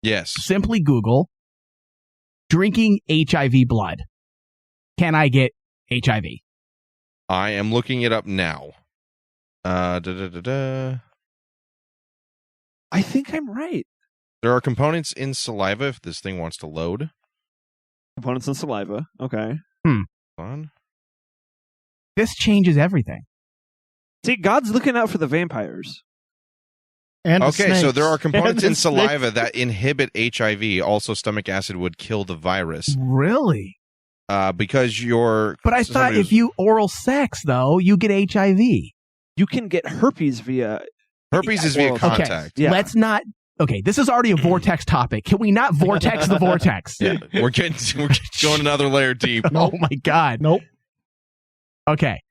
Yes. simply Google drinking HIV blood. Can I get HIV? I am looking it up now. I think I'm right. There are components in saliva if this thing wants to load. Components in saliva. Okay. Fun. This changes everything. See, God's looking out for the vampires. And the Okay, so snakes. there are components And in the snakes. saliva that inhibit HIV. Also, stomach acid would kill the virus. Really? Because you're. But I thought if you oral sex, though, you get HIV. You can get herpes via herpes is via oral contact. sex. Yeah. Let's not. Okay, this is already a vortex topic. Can we not vortex the vortex? Yeah, we're going another layer deep. Oh my god. Nope. Okay.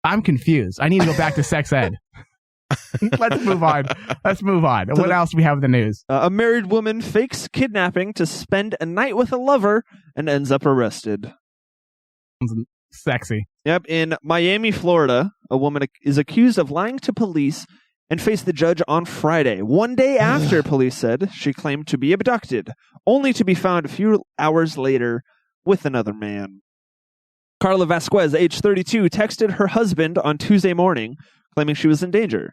I'm confused. I need to go back to sex ed. Let's move on. What else do we have in the news? A married woman fakes kidnapping to spend a night with a lover and ends up arrested. Sexy. Yep. In Miami, Florida, a woman is accused of lying to police and faced the judge on Friday, one day after police said she claimed to be abducted, only to be found a few hours later with another man. Carla Vasquez, age 32, texted her husband on Tuesday morning, claiming she was in danger.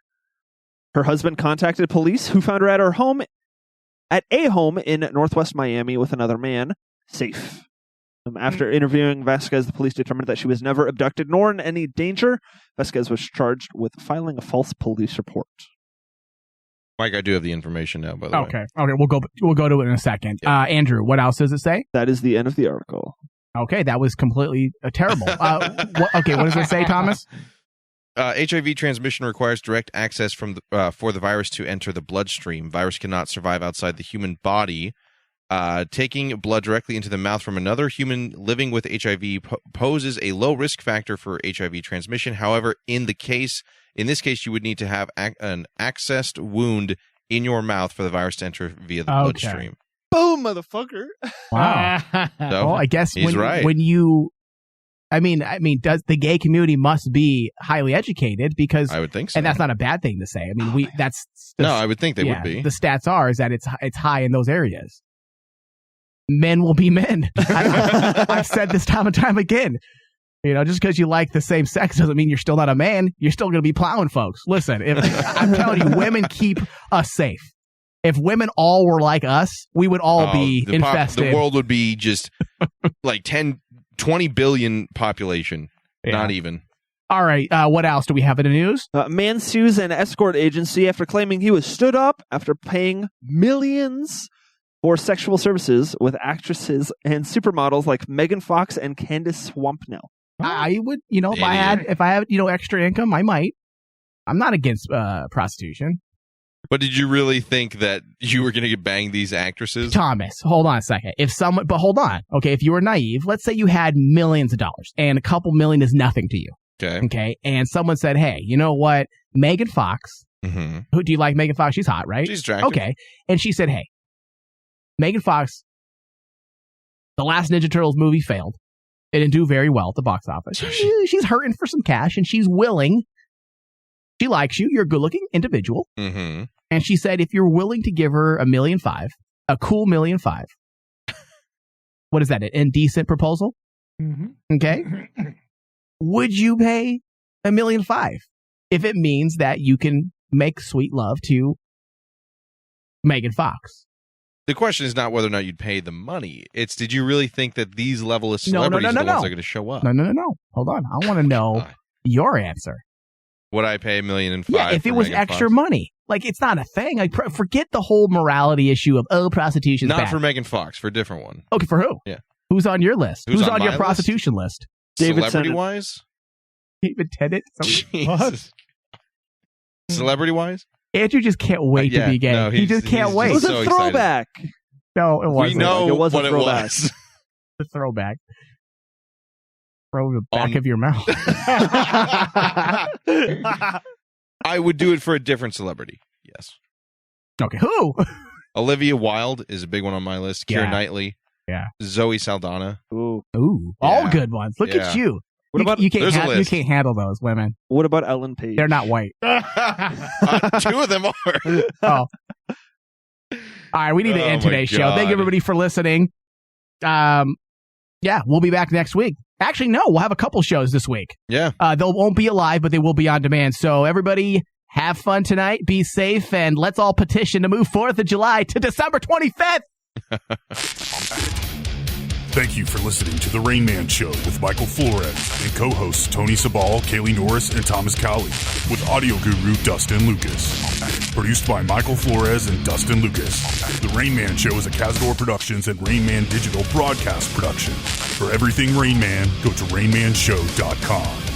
Her husband contacted police, who found her at a home in Northwest Miami with another man, safe. After interviewing Vasquez, the police determined that she was never abducted nor in any danger. Vasquez was charged with filing a false police report. Mike, I do have the information now, by the way. Okay, we'll go to it in a second. Andrew, what else does it say? That is the end of the article. Okay, that was completely terrible. What does it say, Thomas? HIV transmission requires direct access for the virus to enter the bloodstream. Virus cannot survive outside the human body. Taking blood directly into the mouth from another human living with HIV poses a low risk factor for HIV transmission. However, in this case, you would need to have an accessed wound in your mouth for the virus to enter via the bloodstream. Boom, motherfucker. Wow. So, Well, I guess he's right. when you I mean, does the gay community must be highly educated because I would think so. And that's not a bad thing to say. I mean, I would think they would be. The stats are is that it's high in those areas. Men will be men. I've said this time and time again. You know, just because you like the same sex doesn't mean you're still not a man. You're still going to be plowing folks. Listen, I'm telling you, women keep us safe. If women all were like us, we would all be infested. The world would be just like 20 billion population. Yeah. Not even. All right. What else do we have in the news? Man sues an escort agency after claiming he was stood up after paying millions for sexual services with actresses and supermodels like Megan Fox and Candace Swampnell. I would, if I had, extra income, I might. I'm not against prostitution. But did you really think that you were going to get banged these actresses? Thomas, hold on a second. But hold on. Okay, if you were naive, let's say you had millions of dollars and a couple million is nothing to you. Okay. And someone said, hey, you know what? Megan Fox. Mm-hmm. Who do you like? Megan Fox? She's hot, right? She's attractive. Okay. And she said, hey, Megan Fox, the last Ninja Turtles movie failed. It didn't do very well at the box office. She's hurting for some cash and she's willing. She likes you. You're a good-looking individual. Mm-hmm. And she said, if you're willing to give her $1.5 million, a cool $1.5 million, what is that? An indecent proposal? Mm-hmm. Okay. Would you pay $1.5 million if it means that you can make sweet love to Megan Fox? The question is not whether or not you'd pay the money. It's, did you really think that these level of celebrities are the ones that are going to show up? No. Hold on. I want to know your answer. Would I pay $1.5 million? Yeah, if it was Megan extra Fox? money. Like, it's not a thing. Like, forget the whole morality issue of, prostitution. Not for Megan Fox, for a different one. Okay, for who? Yeah. Who's on your list? Who's on your my prostitution list? Celebrity-wise? David Tennant? What? Celebrity-wise? Andrew just can't wait to be gay. No, he just can't wait. It was a throwback. No, it wasn't. We know it was what a it throwback. was. The throwback. Throw the back of your mouth. I would do it for a different celebrity. Yes. Okay, who? Olivia Wilde is a big one on my list. Keira Knightley. Yeah. Zoe Saldana. Ooh. All good ones. Look at you. What about you can't handle those women. What about Ellen Page? They're not white. 2 of them are. Oh. All right, we need to end today's show. Thank you, everybody, for listening. Yeah, we'll be back next week. Actually, no, we'll have a couple shows this week. Yeah. They won't be live, but they will be on demand. So everybody, have fun tonight. Be safe, and let's all petition to move 4th of July to December 25th. Thank you for listening to The Rain Man Show with Michael Flores and co-hosts Tony Sabal, Kaylee Norris, and Thomas Cowley, with audio guru Dustin Lucas. Produced by Michael Flores and Dustin Lucas. The Rain Man Show is a Cazador Productions and Rain Man Digital broadcast production. For everything Rain Man, go to rainmanshow.com.